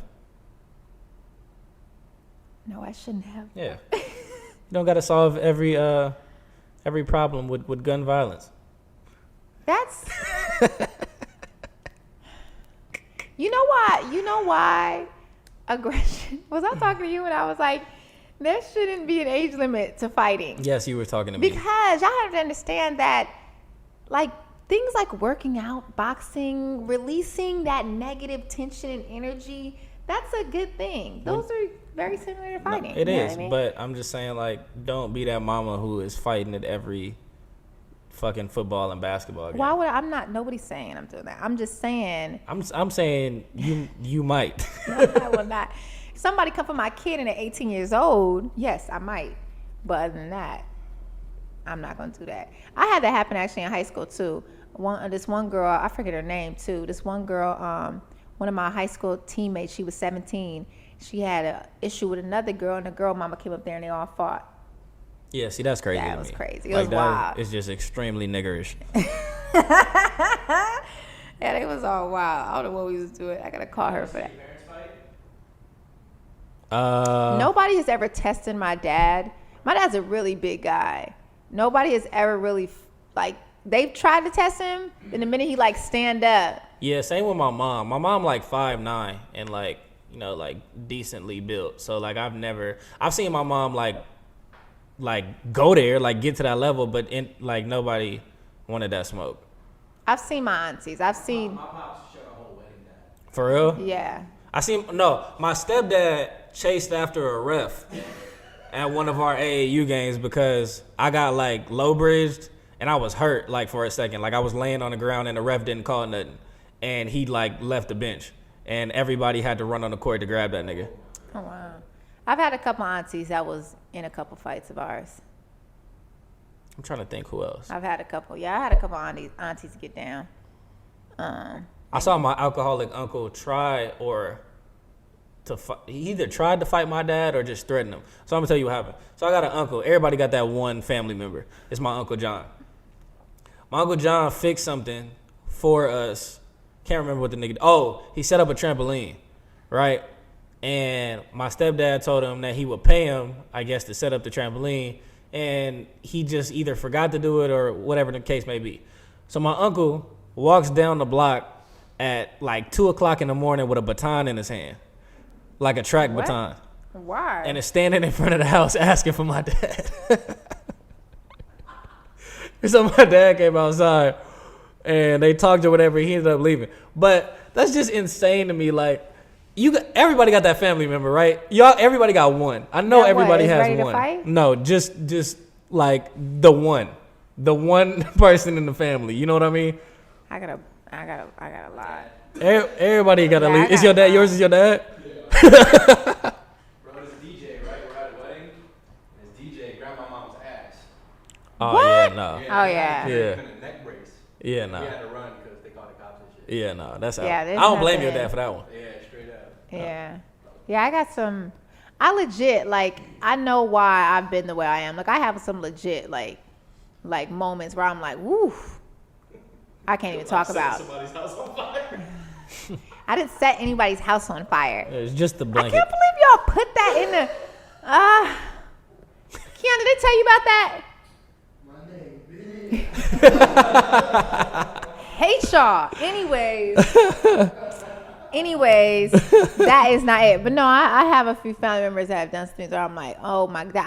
A: No, I shouldn't have.
B: Yeah. You don't got to solve every problem with gun violence.
A: That's... You know why aggression... Was I talking to you and I was like... There shouldn't be an age limit to fighting.
B: Yes, you were talking to me.
A: Because y'all have to understand that, like, things like working out, boxing, releasing that negative tension and energy, that's a good thing. Those are very similar to fighting.
B: No, it is,
A: I mean?
B: but I'm just saying, like, don't be that mama who is fighting at every fucking football and basketball game.
A: Why would nobody's saying I'm doing that. I'm just saying.
B: I'm saying you might.
A: No, I will not. Somebody come for my kid and they're 18 years old, yes, I might. But other than that, I'm not going to do that. I had that happen actually in high school too. This one girl, I forget her name too. This one girl, one of my high school teammates, she was 17. She had an issue with another girl, and the girl mama came up there and they all fought.
B: Yeah, see, that's crazy.
A: That was crazy. It
B: like,
A: was wild.
B: It's just extremely niggerish.
A: Yeah, they was all wild. I don't know what we was doing. I got to call her for that. Nobody has ever tested my dad. My dad's a really big guy. Nobody has ever really, like, they've tried to test him, and the minute he, like, stand up.
B: Yeah, same with my mom. My mom, like, 5'9", and, like, you know, like, decently built. So, like, I've seen my mom, like, go there, like, get to that level, but, like, nobody wanted that smoke.
A: I've seen my aunties.
C: My pops shut a whole wedding down.
B: For real?
A: Yeah.
B: My stepdad chased after a ref at one of our AAU games because I got like low bridged and I was hurt like for a second. Like I was laying on the ground and the ref didn't call nothing. And he like left the bench and everybody had to run on the court to grab that nigga.
A: Oh, wow. I've had a couple aunties that was in a couple fights of ours.
B: I'm trying to think who else.
A: I've had a couple. Yeah, I had a couple aunties get down.
B: I saw my alcoholic uncle he either tried to fight my dad or just threatened him. So I'm gonna tell you what happened. So I got an uncle. Everybody got that one family member. It's my Uncle John. My Uncle John fixed something for us. Can't remember what the nigga did. Oh, he set up a trampoline, right? And my stepdad told him that he would pay him, I guess, to set up the trampoline. And he just either forgot to do it or whatever the case may be. So my uncle walks down the block at like 2 o'clock in the morning with a baton in his hand. Like a track baton.
A: Why?
B: And is standing in front of the house asking for my dad. So my dad came outside and they talked or whatever. He ended up leaving. But that's just insane to me. Like, everybody got that family member, right? Everybody got one. I know everybody has
A: ready
B: one.
A: To fight?
B: No, just like the one person in the family. You know what I mean?
A: I got a lot.
B: Everybody got to leave. Is your dad? Yours is your dad?
C: Bro, this DJ, right? We're at a wedding. This DJ grabbed my mom's ass.
B: Oh,
A: What?
B: yeah, no.
A: Oh, yeah.
B: Yeah.
C: In a neck brace.
B: Yeah,
C: We
B: no.
C: had to run because they called the cops and shit.
B: Yeah, no. That's out.
A: Yeah,
B: I
A: there's
B: don't blame your
A: nothing.
B: dad for that one.
C: Yeah, straight up.
A: Yeah. Yeah, I got some. I legit, like, I know why I've been the way I am. Like, I have some legit, like moments where I'm like, woo, I can't even talk about.
C: Somebody's house on fire.
A: I didn't set anybody's house on fire.
B: It's just the
A: I
B: blanket.
A: can't believe y'all put that in the. Keon, did they tell you about that?
D: My name, Big.
A: Hate y'all. Anyways, that is not it. But no, I have a few family members that have done things where I'm like, oh my God,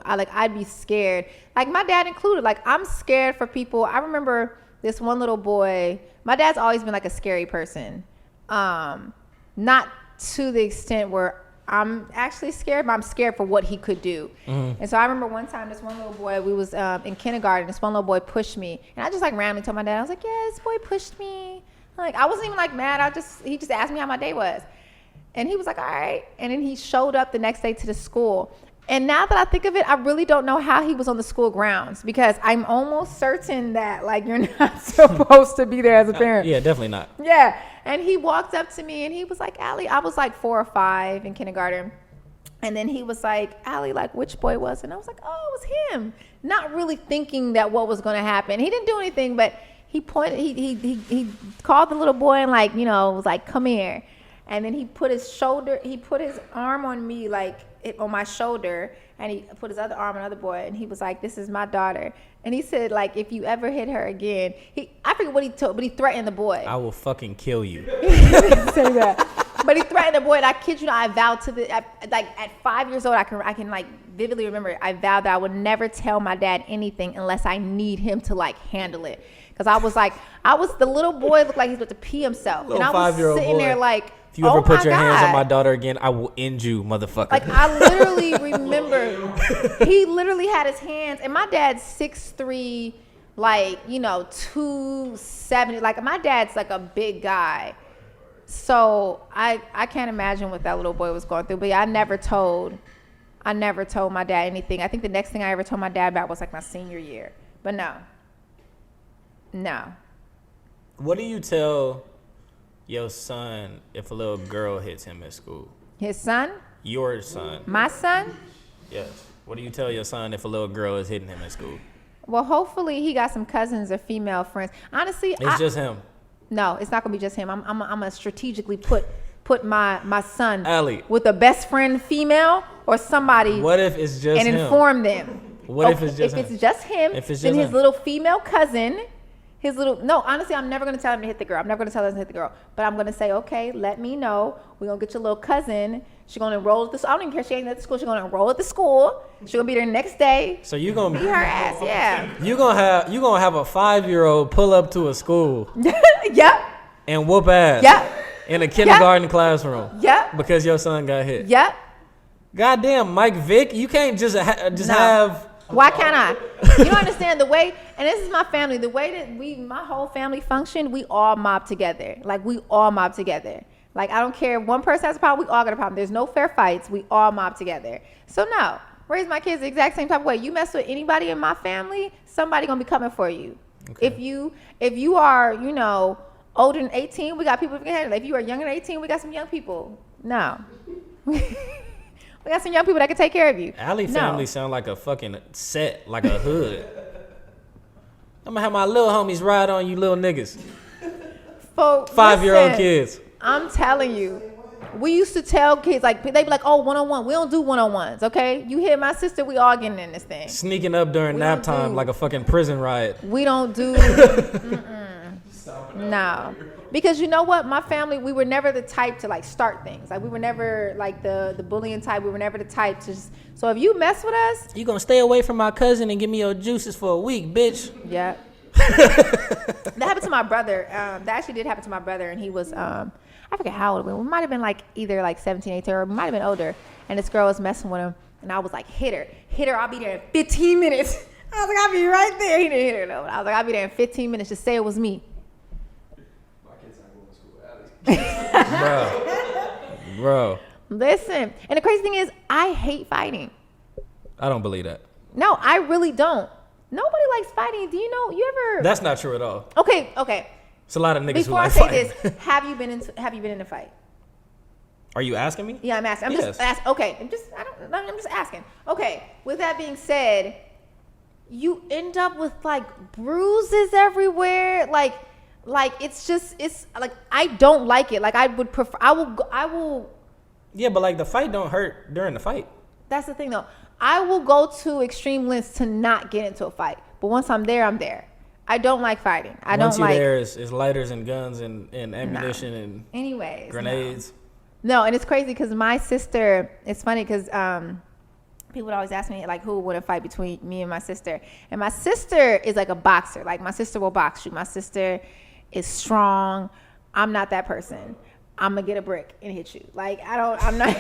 A: I'd be scared. Like my dad included. Like I'm scared for people. I remember this one little boy. My dad's always been like a scary person. Not to the extent where I'm actually scared, but I'm scared for what he could do. Mm-hmm. And so I remember one time, this one little boy, we was in kindergarten, this one little boy pushed me. And I just like randomly told my dad, I was like, yeah, this boy pushed me. Like, I wasn't even like mad. He just asked me how my day was. And he was like, all right. And then he showed up the next day to the school. And now that I think of it, I really don't know how he was on the school grounds because I'm almost certain that like you're not supposed to be there as a parent.
B: Yeah, definitely not.
A: Yeah. And he walked up to me and he was like, Allie, I was like 4 or 5 in kindergarten. And then he was like, Allie, like which boy was it? And I was like, oh, it was him. Not really thinking that what was going to happen. He didn't do anything, but he pointed, he called the little boy and like, you know, was like, come here. And then he put his arm on me, like on my shoulder, and he put his other arm on another boy, and he was like, this is my daughter. And he said, like, if you ever hit her again, I forget what he told, but he threatened the boy.
B: I will fucking kill you.
A: He didn't say that. But he threatened the boy, and I kid you not, I vowed at 5 years old, I can like vividly remember it. I vowed that I would never tell my dad anything unless I need him to like handle it. Because I was the little boy looked like he's about to pee himself.
B: Little
A: and I was
B: 5-year-old
A: sitting
B: boy.
A: there like,
B: If you ever
A: oh
B: put
A: my
B: your hands on
A: God.
B: my daughter again, I will end you, motherfucker.
A: Like, I literally remember, he literally had his hands, and my dad's 6'3", like, you know, 270. Like, my dad's like a big guy. So I can't imagine what that little boy was going through. But yeah, I never told my dad anything. I think the next thing I ever told my dad about was like my senior year. But no.
B: What do you tell your son if a little girl hits him at school?
A: His son?
B: Your son.
A: My son?
B: Yes. What do you tell your son if a little girl is hitting him at school?
A: Well, hopefully he got some cousins or female friends. Honestly,
B: It's just him.
A: No, it's not gonna be just him. I'm gonna strategically put my son
B: Allie.
A: with a best friend female or somebody.
B: What if it's just
A: and
B: him?
A: inform them.
B: What if it's just
A: if
B: him?
A: it's just him?
B: If it's
A: then
B: just
A: his
B: him.
A: little female cousin. No, honestly, I'm never going to tell him to hit the girl. I'm never going to tell him to hit the girl. But I'm going to say, okay, let me know. We're going to get your little cousin. She's going to enroll at the school. I don't even care if she ain't at the school. She's going to enroll at the school. She's going to be there next day.
B: So you gonna
A: Beat her ass, yeah.
B: You gonna have a 5-year-old pull up to a school
A: Yep.
B: and whoop ass
A: Yep.
B: in a kindergarten classroom.
A: Yep.
B: Because your son got hit.
A: Yep.
B: Goddamn, Mike Vick, you can't just
A: No.
B: have.
A: Why can't I? You don't understand the way, and this is my family, the way that my whole family function, we all mob together. Like, we all mob together. Like, I don't care if one person has a problem, we all got a problem. There's no fair fights. We all mob together. So, no. Raise my kids the exact same type of way. You mess with anybody in my family, somebody going to be coming for you. Okay. If you are, you know, older than 18, we got people who can handle it. If you are younger than 18, we got some young people. No. We got some young people that can take care of you.
B: Allie family sound like a fucking set, like a hood. I'm gonna have my little homies ride on you little niggas. 5-year-old kids.
A: I'm telling you. We used to tell kids, like, they'd be like, oh, one-on-one. We don't do one-on-ones, okay? You hit my sister, we all getting in this thing.
B: Sneaking up during nap time like a fucking prison riot.
A: We don't do, no. Because you know what? My family, we were never the type to, like, start things. Like, we were never, like, the bullying type. We were never the type to just, so if you mess with us.
B: You gonna stay away from my cousin and give me your juices for a week, bitch.
A: Yeah. That happened to my brother. That actually did happen to my brother, and he was, I forget how old we might have been like either like 17, 18, or we might have been older. And this girl was messing with him, and I was like, hit her, I'll be there in 15 minutes. I was like, I'll be right there. He didn't hit her though. I was like, I'll be there in 15 minutes. Just say it was me.
C: My kids not going to school, Allie.
B: Bro.
A: Listen, and the crazy thing is, I hate fighting.
B: I don't believe that.
A: No, I really don't. Nobody likes fighting. Do you know? You ever?
B: That's not true at all.
A: Okay.
B: It's a lot of niggas
A: Before
B: who
A: I
B: like
A: say
B: fighting.
A: this, have you been in a fight?
B: Are you asking me?
A: Yeah, I'm asking. I'm
B: Yes.
A: just asking. Okay, I'm just asking. Okay, with that being said, you end up with like bruises everywhere. Like it's like I don't like it. Like I would prefer. I will.
B: Yeah, but like the fight don't hurt during the fight.
A: That's the thing though. I will go to extreme lengths to not get into a fight. But once I'm there, I'm there. I don't like fighting.
B: Once you're there, is lighters and guns and ammunition and
A: anyways
B: grenades.
A: No, and it's crazy because my sister. It's funny because people would always ask me like who would a fight between me and my sister. And my sister is like a boxer. Like my sister will box you. My sister is strong. I'm not that person. I'm gonna get a brick and hit you. Like I'm not.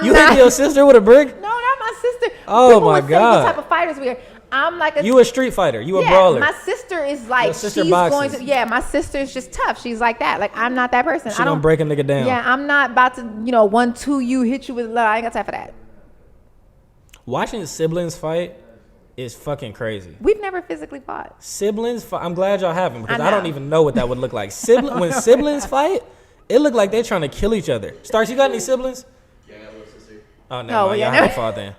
B: You hit your sister with a brick?
A: No, not my sister.
B: Oh,
A: People
B: my
A: would say
B: God.
A: what type of fighters we are. I'm like
B: You a street fighter. You a
A: yeah,
B: brawler.
A: my sister is like
B: Your sister
A: she's
B: boxes.
A: going to. Yeah, my sister is just tough. She's like that. Like I'm not that person.
B: She gonna break a nigga down.
A: Yeah, I'm not about to 1-2 you hit you with love. I ain't got time for that.
B: Watching siblings fight is fucking crazy.
A: We've never physically fought.
B: Siblings, I'm glad y'all haven't because
A: I
B: I don't
A: know.
B: even know what that would look like. When siblings fight, it look like they're trying to kill each other. Starks, you got any siblings?
C: Yeah, I got a little sister.
B: Oh no,
A: Oh,
B: y'all
A: yeah,
B: haven't
A: no.
B: fought then.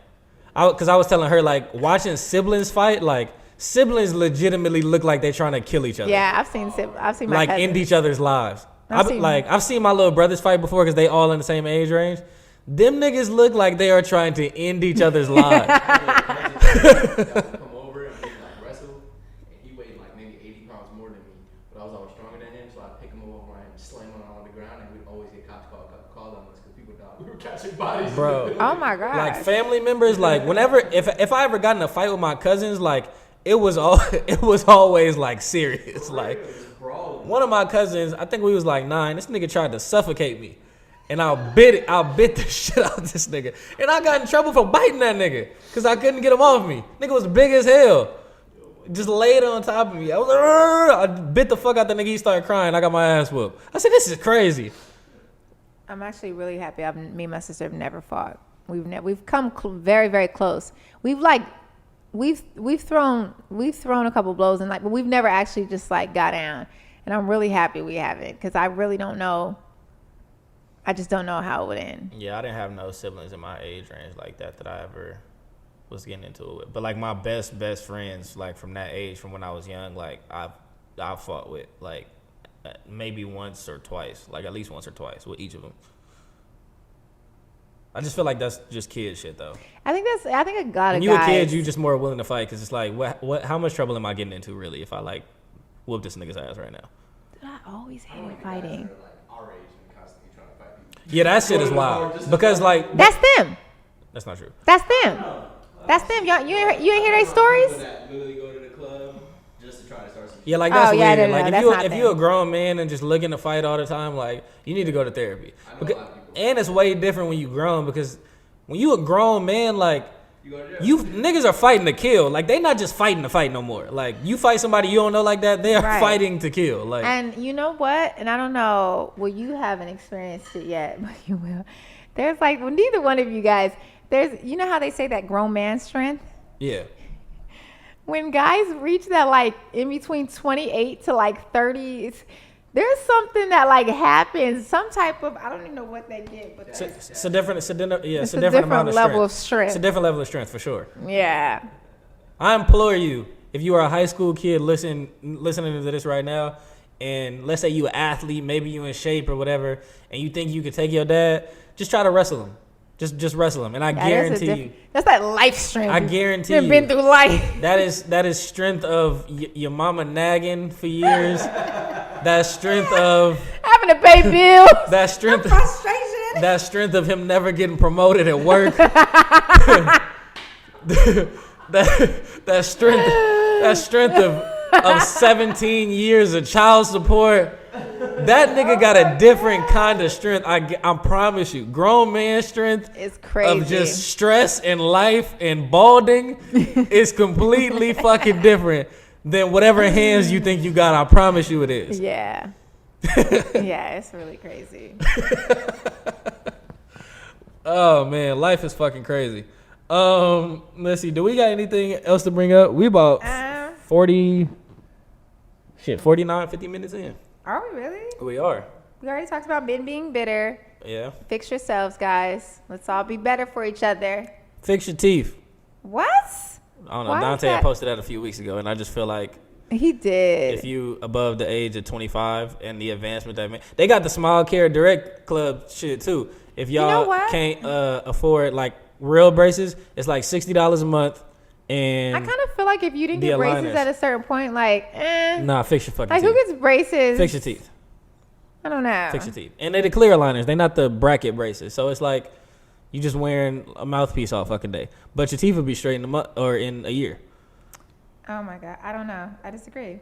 B: Because I was telling her like watching siblings fight, like siblings legitimately look like they're trying to kill each other.
A: Yeah, I've seen my
B: like
A: cousins.
B: end each other's lives.
A: I've
B: I've
A: seen-
B: seen my little brothers fight before because they all in the same age range. Them niggas look like they are trying to end each other's lives.
C: That would come over and we'd like wrestle, and he weighed like maybe 80 pounds more than me, but I was always stronger than him, so I'd pick him up over and slam him on the ground, and we'd always get cops called on us because people thought we were catching bodies.
B: Bro.
A: Oh my god.
B: Like family members, like whenever if I ever got in a fight with my cousins, like it was always like serious. Like one of my cousins, I think we was like 9. This nigga tried to suffocate me, and I bit the shit out of this nigga, and I got in trouble for biting that nigga because I couldn't get him off me. Nigga was big as hell, just laid on top of me. I was like, I bit the fuck out the nigga. He started crying. I got my ass whooped. I said, this is crazy.
A: I'm actually really happy. Me and my sister have never fought. We've come very very close. We've thrown a couple blows and but we've never actually just like got down. And I'm really happy we haven't because I really don't know. I just don't know how it would end.
B: Yeah, I didn't have no siblings in my age range like that I ever was getting into it with. But like my best friends, like from that age, from when I was young, like I've fought with like maybe once or twice, like at least once or twice with each of them. I just feel like that's just kid shit though.
A: I think a lot of
B: When you a
A: guys.
B: kid, you just more willing to fight because it's like what how much trouble am I getting into really if I like whoop this nigga's ass right now?
A: I always hated fighting.
C: Like our age and constantly trying to fight people.
B: Yeah, that shit is wild because like
A: That's them.
B: that's not true.
A: That's them. That's them. Y'all, you ain't hear their stories?
C: People that literally go to the club just to try to start some shit.
B: Yeah, like that's
A: Oh, yeah,
B: weird.
A: no,
B: Like
A: that's not
B: if you a
A: them.
B: grown man and just looking to fight all the time, like you need to go to therapy.
C: I know a lot of people.
B: And it's way different when you grown because when you a grown man, like
C: You go to jail.
B: you niggas are fighting to kill. Like they not just fighting to fight no more. Like you fight somebody you don't know like that, they are
A: Right.
B: fighting to kill. Like
A: And you know what? And I don't know. Well, you haven't experienced it yet, but you will. There's like, well, neither one of you guys. You know how they say that grown man strength?
B: yeah.
A: When guys reach that like in between 28 to like 30, there's something that like happens. Some type of I don't even know what they get, but
B: It's a different
A: it's a
B: different amount of
A: level of
B: strength.
A: strength.
B: It's a different level of strength for sure.
A: Yeah.
B: I implore you, if you are a high school kid listening to this right now, and let's say you an athlete, maybe you in shape or whatever, and you think you could take your dad, just try to wrestle him. Just wrestle him, and I guarantee you,
A: That's that life strength.
B: I guarantee
A: You've been
B: you,
A: through life.
B: that is strength of your mama nagging for years. That strength of
A: Having to pay bills.
B: that strength.
A: Frustration.
B: That strength of him never getting promoted at work. that strength of 17 years of child support. That nigga got a different kind of strength. I promise you. Grown man strength
A: It's crazy.
B: of just stress and life and balding is completely fucking different than whatever hands you think you got. I promise you it is.
A: Yeah. Yeah, it's really crazy.
B: Oh man, life is fucking crazy. Let's see. Do we got anything else to bring up? We about 49, 50 minutes in.
A: Are we really?
B: We are.
A: We already talked about men being bitter.
B: Yeah.
A: Fix yourselves, guys. Let's all be better for each other.
B: Fix your teeth.
A: What?
B: I don't know.
A: Why is
B: Dante had
A: that?
B: posted that a few weeks ago, and I just feel like
A: He did.
B: if you above the age of 25 and the advancement that they got the Smile Care Direct Club shit too. If y'all
A: know what?
B: can't afford like real braces, it's like $60 a month. And
A: I kind of feel like if you didn't
B: the
A: get braces
B: aligners.
A: at a certain point, like,
B: nah, fix your fucking
A: like
B: teeth.
A: who gets braces?
B: Fix your teeth.
A: I don't know.
B: Fix your teeth. And they're the clear aligners. They're not the bracket braces. So it's like you just wearing a mouthpiece all fucking day. But your teeth will be straight in a month or in a year.
A: Oh my god, I don't know. I disagree.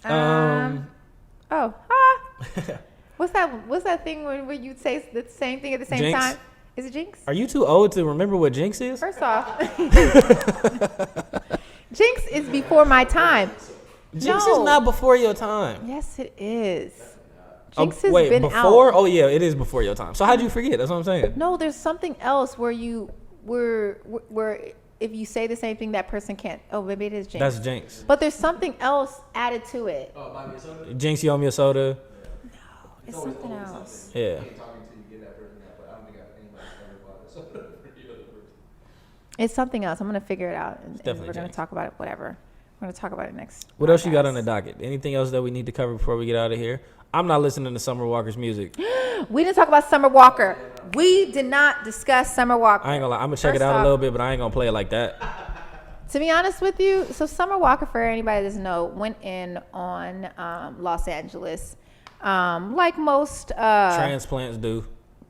B: Um,
A: What's that thing where you say the same thing at the same
B: Jinx?
A: time? Is it Jinx?
B: Are you too old to remember what Jinx is?
A: First off, Jinx is before my time.
B: Jinx
A: No.
B: is not before your time.
A: Yes, it is. Jinx has
B: Wait,
A: been
B: before?
A: out.
B: Oh yeah, it is before your time. So how'd you forget? That's what I'm saying.
A: No, there's something else where if you say the same thing, that person can't. Oh, maybe it is Jinx.
B: That's Jinx.
A: But there's something else added to it.
C: Oh, buy me a soda?
B: Jinx, you owe me a soda.
A: It's something else.
B: Yeah.
C: I ain't talking to you, get that person that, but I don't think anybody's ever bought a soda for the other person.
A: It's something else. I'm gonna figure it out, and
B: definitely
A: we're gonna
B: Jinx.
A: talk about it. Whatever. We're gonna talk about it next.
B: What else you got
A: podcast.
B: on the docket? Anything else that we need to cover before we get out of here? I'm not listening to Summer Walker's music.
A: We didn't talk about Summer Walker. We did not discuss Summer Walker.
B: I ain't gonna lie. I'm gonna check
A: First
B: it out
A: off-
B: a little bit, but I ain't gonna play it like that.
A: To be honest with you, so Summer Walker, for anybody that doesn't know, went in on Los Angeles, like most
B: Transplants do.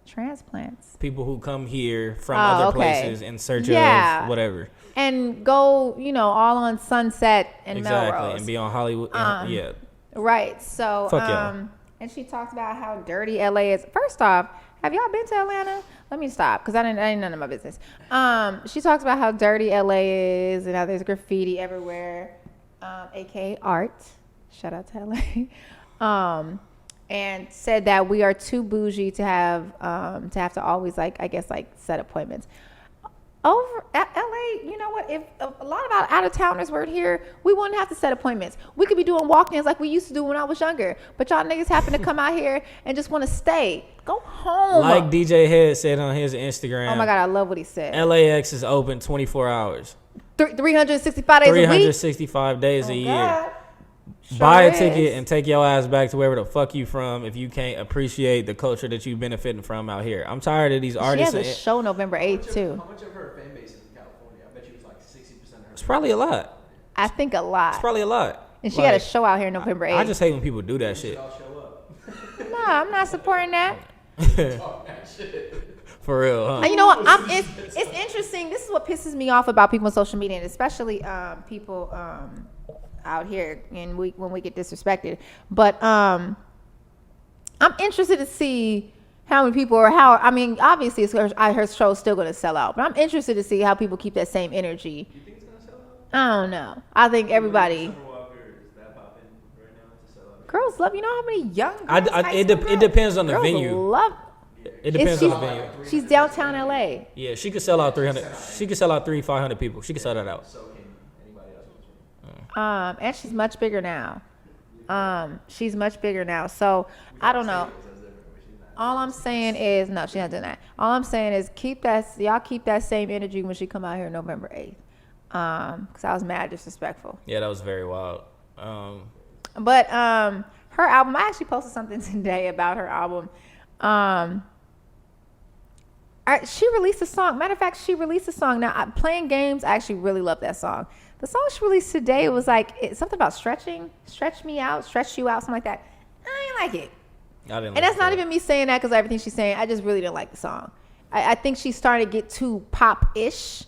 A: transplants,
B: People who come here from
A: Oh,
B: other
A: okay.
B: places in search
A: Yeah.
B: of whatever.
A: and go, all on Sunset and
B: Exactly.
A: Melrose.
B: And be on Hollywood. yeah.
A: Right. So,
B: Fuck y'all.
A: and she talked about how dirty LA is. First off, have y'all been to Atlanta? Let me stop because I ain't none of my business. She talks about how dirty LA is and how there's graffiti everywhere, aka art. Shout out to LA. And said that we are too bougie to have to always set appointments. Over at LA, you know what? If a lot of our out of towners were here, we wouldn't have to set appointments. We could be doing walk-ins like we used to do when I was younger. But y'all niggas happen to come out here and just want to stay. Go home.
B: Like DJ Head said on his Instagram.
A: Oh my God, I love what he said.
B: LAX is open 24 hours.
A: 365 days a week.
B: 365 days a year.
A: God. Sure
B: Buy a
A: is.
B: ticket and take your ass back to wherever the fuck you from if you can't appreciate the culture that you benefiting from out here. I'm tired of these
A: She
B: artists.
A: has a show November 8th too.
C: How much of her fan base is in California? I bet you it's like 60% of her.
B: It's probably a lot.
A: I think a
B: It's
A: lot.
B: probably a lot.
A: And she had a
B: Like,
A: show out here November 8th.
B: I just hate when people do that shit.
C: I'll show up.
A: No, I'm not supporting that.
C: Talk that shit.
B: For real, huh?
A: And you know what? It's interesting. This is what pisses me off about people on social media, and especially people out here and when we get disrespected. But I'm interested to see how many people obviously her show's still going to sell out, but I'm interested to see how people keep that same energy.
C: You think it's gonna sell out?
A: I don't know. I think everybody,
C: Summer Walker is that popping right now to sell out?
A: girls love. You know how many young girls,
B: It depends on the
A: girls
B: venue.
A: love.
B: It depends on the
A: she's-
B: venue.
A: She's downtown LA.
B: Yeah, she could sell out 300. She could sell out 500 people. She could sell that out.
C: So can anybody else?
A: And she's much bigger now. She's much bigger now. So I don't know. All I'm saying is no, she's not doing that. All I'm saying is keep that same energy when she come out here November 8th. Because I was mad disrespectful.
B: Yeah, that was very wild.
A: But her album, I actually posted something today about her album. She released a song. Matter of fact, she released a song. Now, Playing Games, I actually really love that song. The song she released today was something about stretching, stretch me out, stretch you out, something like that. I didn't like it.
B: I didn't.
A: And that's not even me saying that because everything she's saying, I just really didn't like the song. I think she's starting to get too pop-ish,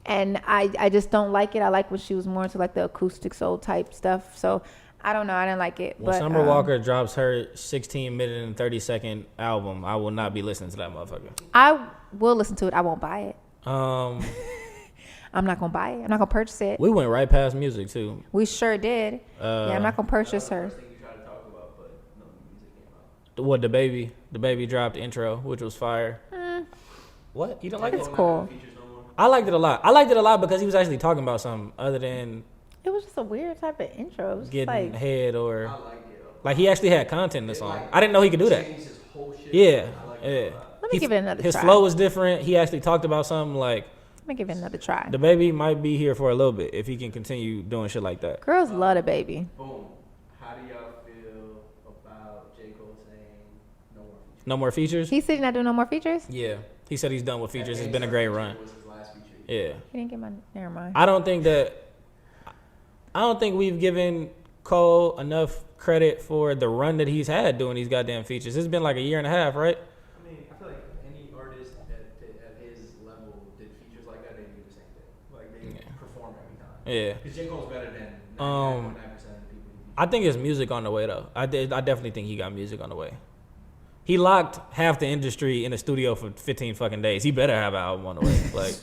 A: and I just don't like it. I like when she was more into like the acoustic soul type stuff. So I don't know. I didn't like it.
B: When
A: But
B: Summer Walker drops her 16-minute and 30-second album, I will not be listening to that motherfucker.
A: I will listen to it. I won't buy it.
B: Um,
A: I'm not gonna buy it. I'm not gonna purchase it.
B: we went right past music too.
A: We sure did. Yeah, I'm not gonna purchase her.
C: First thing you tried to talk about, but no music came out.
B: What the baby dropped intro, which was fire. What, you don't like
A: It's
B: it?
A: cool.
C: Features no more.
B: I liked it a lot. I liked it a lot because he was actually talking about something other than
A: It was just a weird type of intro. It was just
B: getting
A: like
B: head or
C: I like it.
B: Like he actually had content in the song. I didn't know he could do that.
C: Changed his whole shit.
B: Yeah,
C: I like
B: yeah.
C: that a lot.
A: Let me give it another
B: His
A: try.
B: flow was different. He actually talked about something like
A: Let me give it another try.
B: the baby might be here for a little bit if he can continue doing shit like that.
A: Girls love the baby.
C: Boom. How do y'all feel about J. Cole saying no more features?
B: No more features?
A: He said he's not doing no more features.
B: Yeah. He said he's done with features. It's been a great run.
C: Was his last feature.
B: Yeah.
A: He didn't get my. Never mind.
B: I don't think we've given Cole enough credit for the run that he's had doing these goddamn features. It's been like a year and a half, right?
C: I mean, I feel like any artist at his level did features like that, they do the same thing. Like they perform every time.
B: Yeah.
C: Because J. Cole's better than 99.9% of the people he features.
B: I think it's music on the way though. I definitely think he got music on the way. He locked half the industry in the studio for 15 fucking days. He better have an album on the way. Like,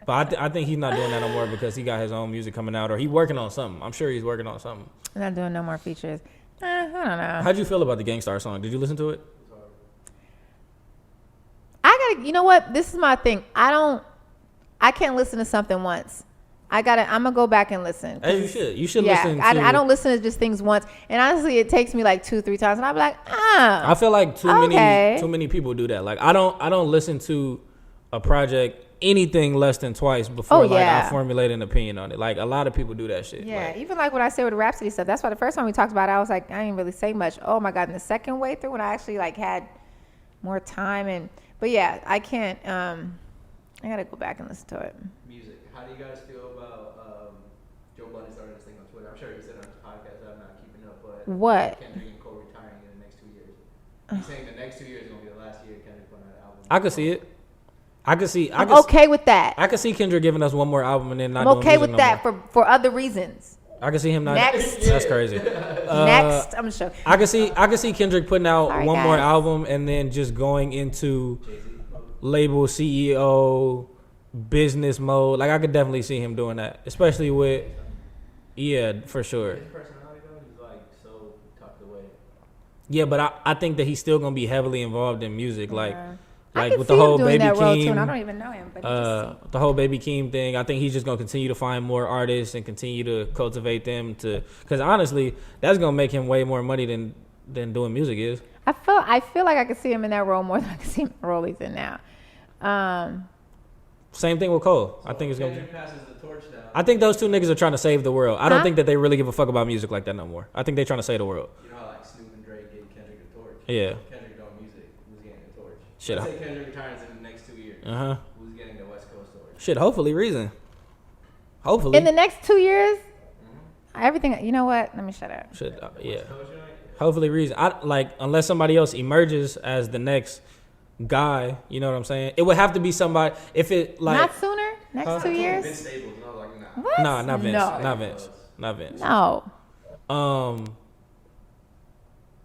B: but I think he's not doing that no more because he got his own music coming out, or he working on something. I'm sure he's working on something.
A: I'm not doing no more features. I don't know.
B: How'd you feel about the Gangstar song? Did you listen to it?
A: I gotta. You know what? This is my thing. I can't listen to something once. I'm gonna go back and listen.
B: Hey, you should. You should
A: Yeah,
B: listen to.
A: I don't listen to just things once. And honestly, it takes me like 2-3 times, and I'll be like,
B: I feel like too
A: Okay.
B: many people do that. Like I don't listen to a project anything less than twice before I formulate an opinion on it. Like a lot of people do that shit.
A: Yeah,
B: Like,
A: even like what I said with the Rhapsody stuff. That's why the first time we talked about it, I was like, I didn't really say much. Oh my God. And the second way through when I actually like had more time but yeah, I can't, I gotta go back and listen to it.
C: Music. How do you guys feel about Joe Budden started this thing on Twitter? I'm sure he said on his podcast that I'm not keeping up, but
A: What?
C: Kendrick and Cole retiring in the next 2 years. He's saying the next 2 years is gonna be the last year Kendrick put out an album.
B: I could see it.
A: I'm okay with that.
B: I could see Kendrick giving us one more album and then not.
A: I'm okay
B: doing
A: with
B: music no
A: that for other reasons.
B: more. I could see him not.
A: Next.
B: That's crazy.
A: Next, I'm sure.
B: I could see Kendrick putting out
A: Sorry,
B: one more
A: guys.
B: album and then just going into label CEO business mode. Like I could definitely see him doing that, especially with for sure.
C: His personality though, he's like so tucked away.
B: Yeah, but I think that he's still gonna be heavily involved in music, like
A: I can
B: with
A: see
B: the whole
A: him doing
B: Baby
A: that role too,
B: Keem,
A: and I don't even know him, but
B: the whole Baby Keem thing. I think he's just gonna continue to find more artists and continue to cultivate them because honestly, that's gonna make him way more money than doing music is.
A: I feel like I could see him in that role more than I can see him in the role he's in now.
B: Same thing with Cole. I think it's gonna.
C: Kendrick passes the torch now.
B: I think those two niggas are trying to save the world. I don't
A: Huh?
B: think that they really give a fuck about music like that no more. I think they're trying to save the world.
C: You know how like Snoop and Drake gave Kendrick the torch?
B: Yeah.
C: Kendrick doing music, who's getting the torch?
B: Shit.
C: Let's say Kendrick retires in the next 2 years.
B: Uh-huh.
C: Who's getting the West Coast torch?
B: Shit. Hopefully, Reason. Hopefully.
A: In the next 2 years, everything. You know what? Let me shut up.
B: Shit. Yeah.
C: West Coast joint?
B: Hopefully, Reason. Unless somebody else emerges as the next guy. You know what I'm saying? It would have to be somebody. If it like.
A: Not sooner. Next
B: Huh?
A: 2
C: Vince
A: years.
C: Staples, and I was like, nah.
A: What?
B: Nah, not Vince.
A: No.
B: Not Vince. Not Vince.
A: No.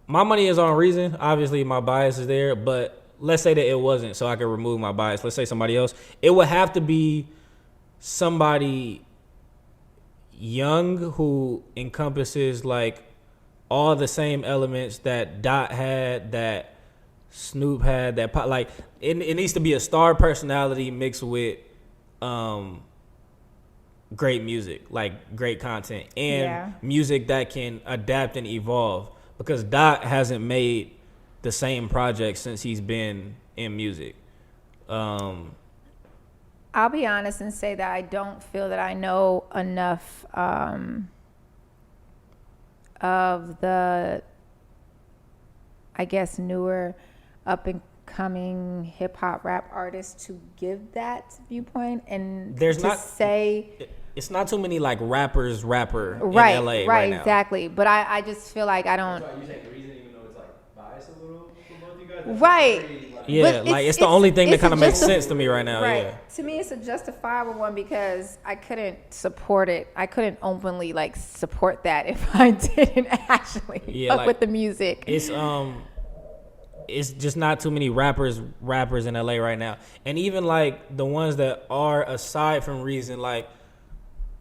B: My money is on Reason. Obviously, my bias is there, but let's say that it wasn't, so I could remove my bias. Let's say somebody else. It would have to be somebody young who encompasses like all the same elements that Dot had, that Snoop had, that like it needs to be a star personality mixed with great music, like great content and music that can adapt and evolve, because Dot hasn't made the same project since he's been in music.
A: I'll be honest and say that I don't feel that I know enough of the, I guess, newer up and coming hip hop rap artists to give that viewpoint and
B: There's
A: to
B: not-
A: say
B: It's not too many like rapper in
A: right,
B: LA
A: right,
B: now.
A: exactly. But I just feel like I don't.
C: That's why you're saying the reason, even though it's like biased a little for both you guys. that's
A: Right.
C: very, like,
B: Yeah,
A: But
B: like it's the only thing that
A: it's
B: kind of makes
A: just a-
B: sense to me right now.
A: Right.
B: Yeah.
A: To me, it's a justifiable one because I couldn't support it. I couldn't openly like support that if I didn't actually
B: Yeah,
A: fuck
B: like,
A: with the music.
B: It's just not too many rappers in LA right now. And even like the ones that are aside from Reason, like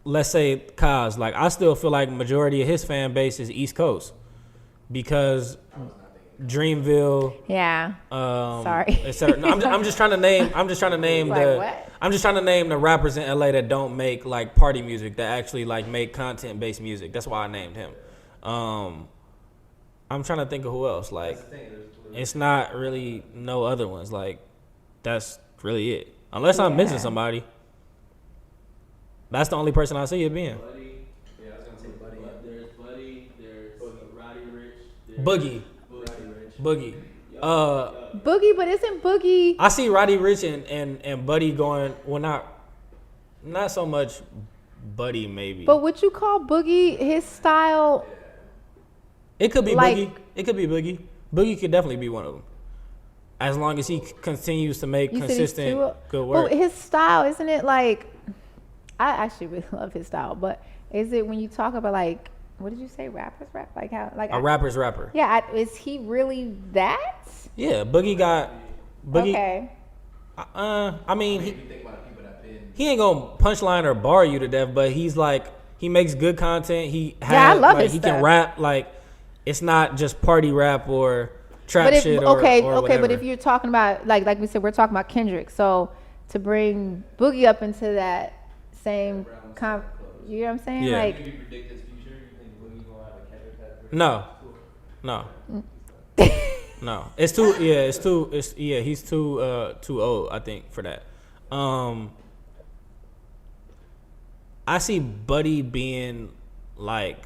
B: let's say Kaz, like I still feel like majority of his fan base is East Coast because Dreamville,
A: Yeah. Sorry.
B: et cetera. No, I'm just trying to name. I'm just trying to name
A: Like
B: the.
A: what?
B: I'm just trying to name the rappers in LA that don't make like party music, that actually like make content based music. That's why I named him. I'm trying to think of who else. Like,
C: That's the thing.
B: it's not really no other ones. Like, that's really it. Unless I'm missing somebody. That's the only person I see it being.
C: Buddy. Yeah, I was gonna say Buddy.
E: There's Buddy. There's Roddy Rich. There's
B: Boogie.
C: Roddy Rich.
B: Boogie.
A: Boogie, but isn't Boogie?
B: I see Roddy Rich and Buddy going. Well, not so much Buddy maybe.
A: But would you call Boogie his style?
B: It could be
A: like-
B: Boogie. It could be Boogie. Boogie could definitely be one of them. As long as he continues to make
A: You said he's
B: consistent
A: too-
B: good work.
A: But his style, isn't it like? I actually really love his style, but is it when you talk about like, what did you say, rappers rap? Like how, like
B: A rapper's rapper.
A: Yeah, is he really that?
B: Yeah, Boogie got Boogie.
A: Okay.
B: I mean,
C: If you think about the people that been.
B: he ain't gonna punchline or bar you to death, but he's like, he makes good content. He has,
A: I love
B: like,
A: his
B: he
A: stuff.
B: can rap. Like, it's not just party rap or trap
A: But if
B: shit or
A: okay,
B: or
A: okay,
B: whatever.
A: but if you're talking about like we said, we're talking about Kendrick. So to bring Boogie up into that same you know what I'm saying?
B: Yeah.
A: Like,
C: Can you predict his future? You think Boogie gonna have a Kendrick type?
B: no, no, it's too. Yeah, he's too old. I think for that. I see Buddy being like.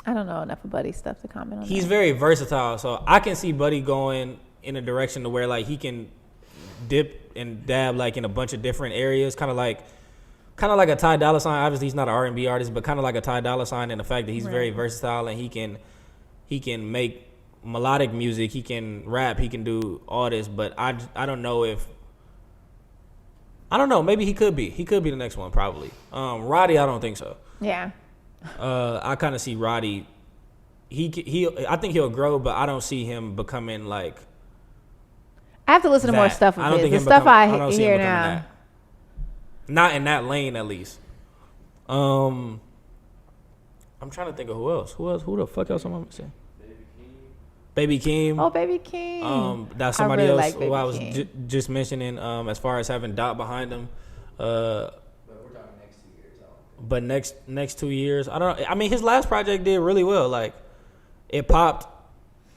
A: I don't know enough of Buddy stuff to comment on.
B: He's
A: that.
B: very versatile, so I can see Buddy going in a direction to where like he can dip and dab like in a bunch of different areas, kind of like a Ty Dolla Sign. Obviously, he's not an R&B artist, but kind of like a Ty Dolla Sign in the fact that he's very versatile and he can make melodic music, he can rap, he can do all this. But I don't know if maybe he could be the next one probably. Roddy, I don't think so.
A: Yeah.
B: I kind of see Roddy. I think he'll grow, but I don't see him becoming like.
A: I have to listen to more
B: that.
A: stuff of
B: I don't
A: his.
B: think
A: The
B: him
A: stuff
B: become-
A: I
B: don't see him
A: hear
B: becoming
A: now.
B: that. Not in that lane, at least. I'm trying to think of who else. Who the fuck else am I missing? Baby Keem.
A: Oh, Baby King.
B: That's
A: I
B: somebody
A: really
B: else
A: like
B: who
A: Baby
B: I was
A: Keem.
B: just mentioning. As far as having Dot behind him,
C: But we're talking next 2 years.
B: but next 2 years, I mean, his last project did really well. Like, it popped.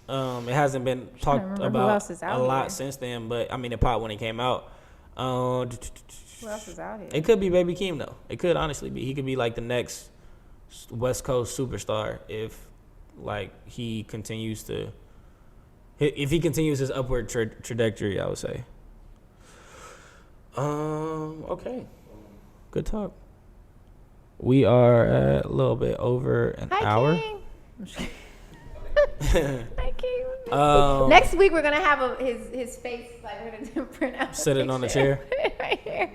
B: It hasn't been talked
A: remember who
B: about
A: else is out
B: a lot
A: here.
B: since then, but I mean, it popped when it came out.
A: Who else is out here?
B: It could be Baby Keem though. It could honestly be. He could be like the next West Coast superstar if like he continues his upward trajectory. I would say. Okay. Good talk. We are at a little bit over an hour.
A: King. Hi, King. Next week we're gonna have his face like we're gonna print out
B: Sitting on the
A: picture.
B: chair.
A: right here.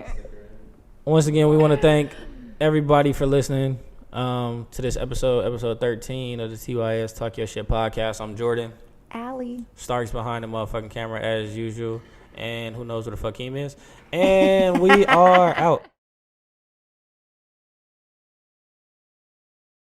B: Once again, we want to thank everybody for listening to this episode 13 of the TYS Talk Your Shit podcast. I'm Jordan.
A: Allie.
B: Stark's behind the motherfucking camera as usual. And who knows where the fuck Keem is. And we are out.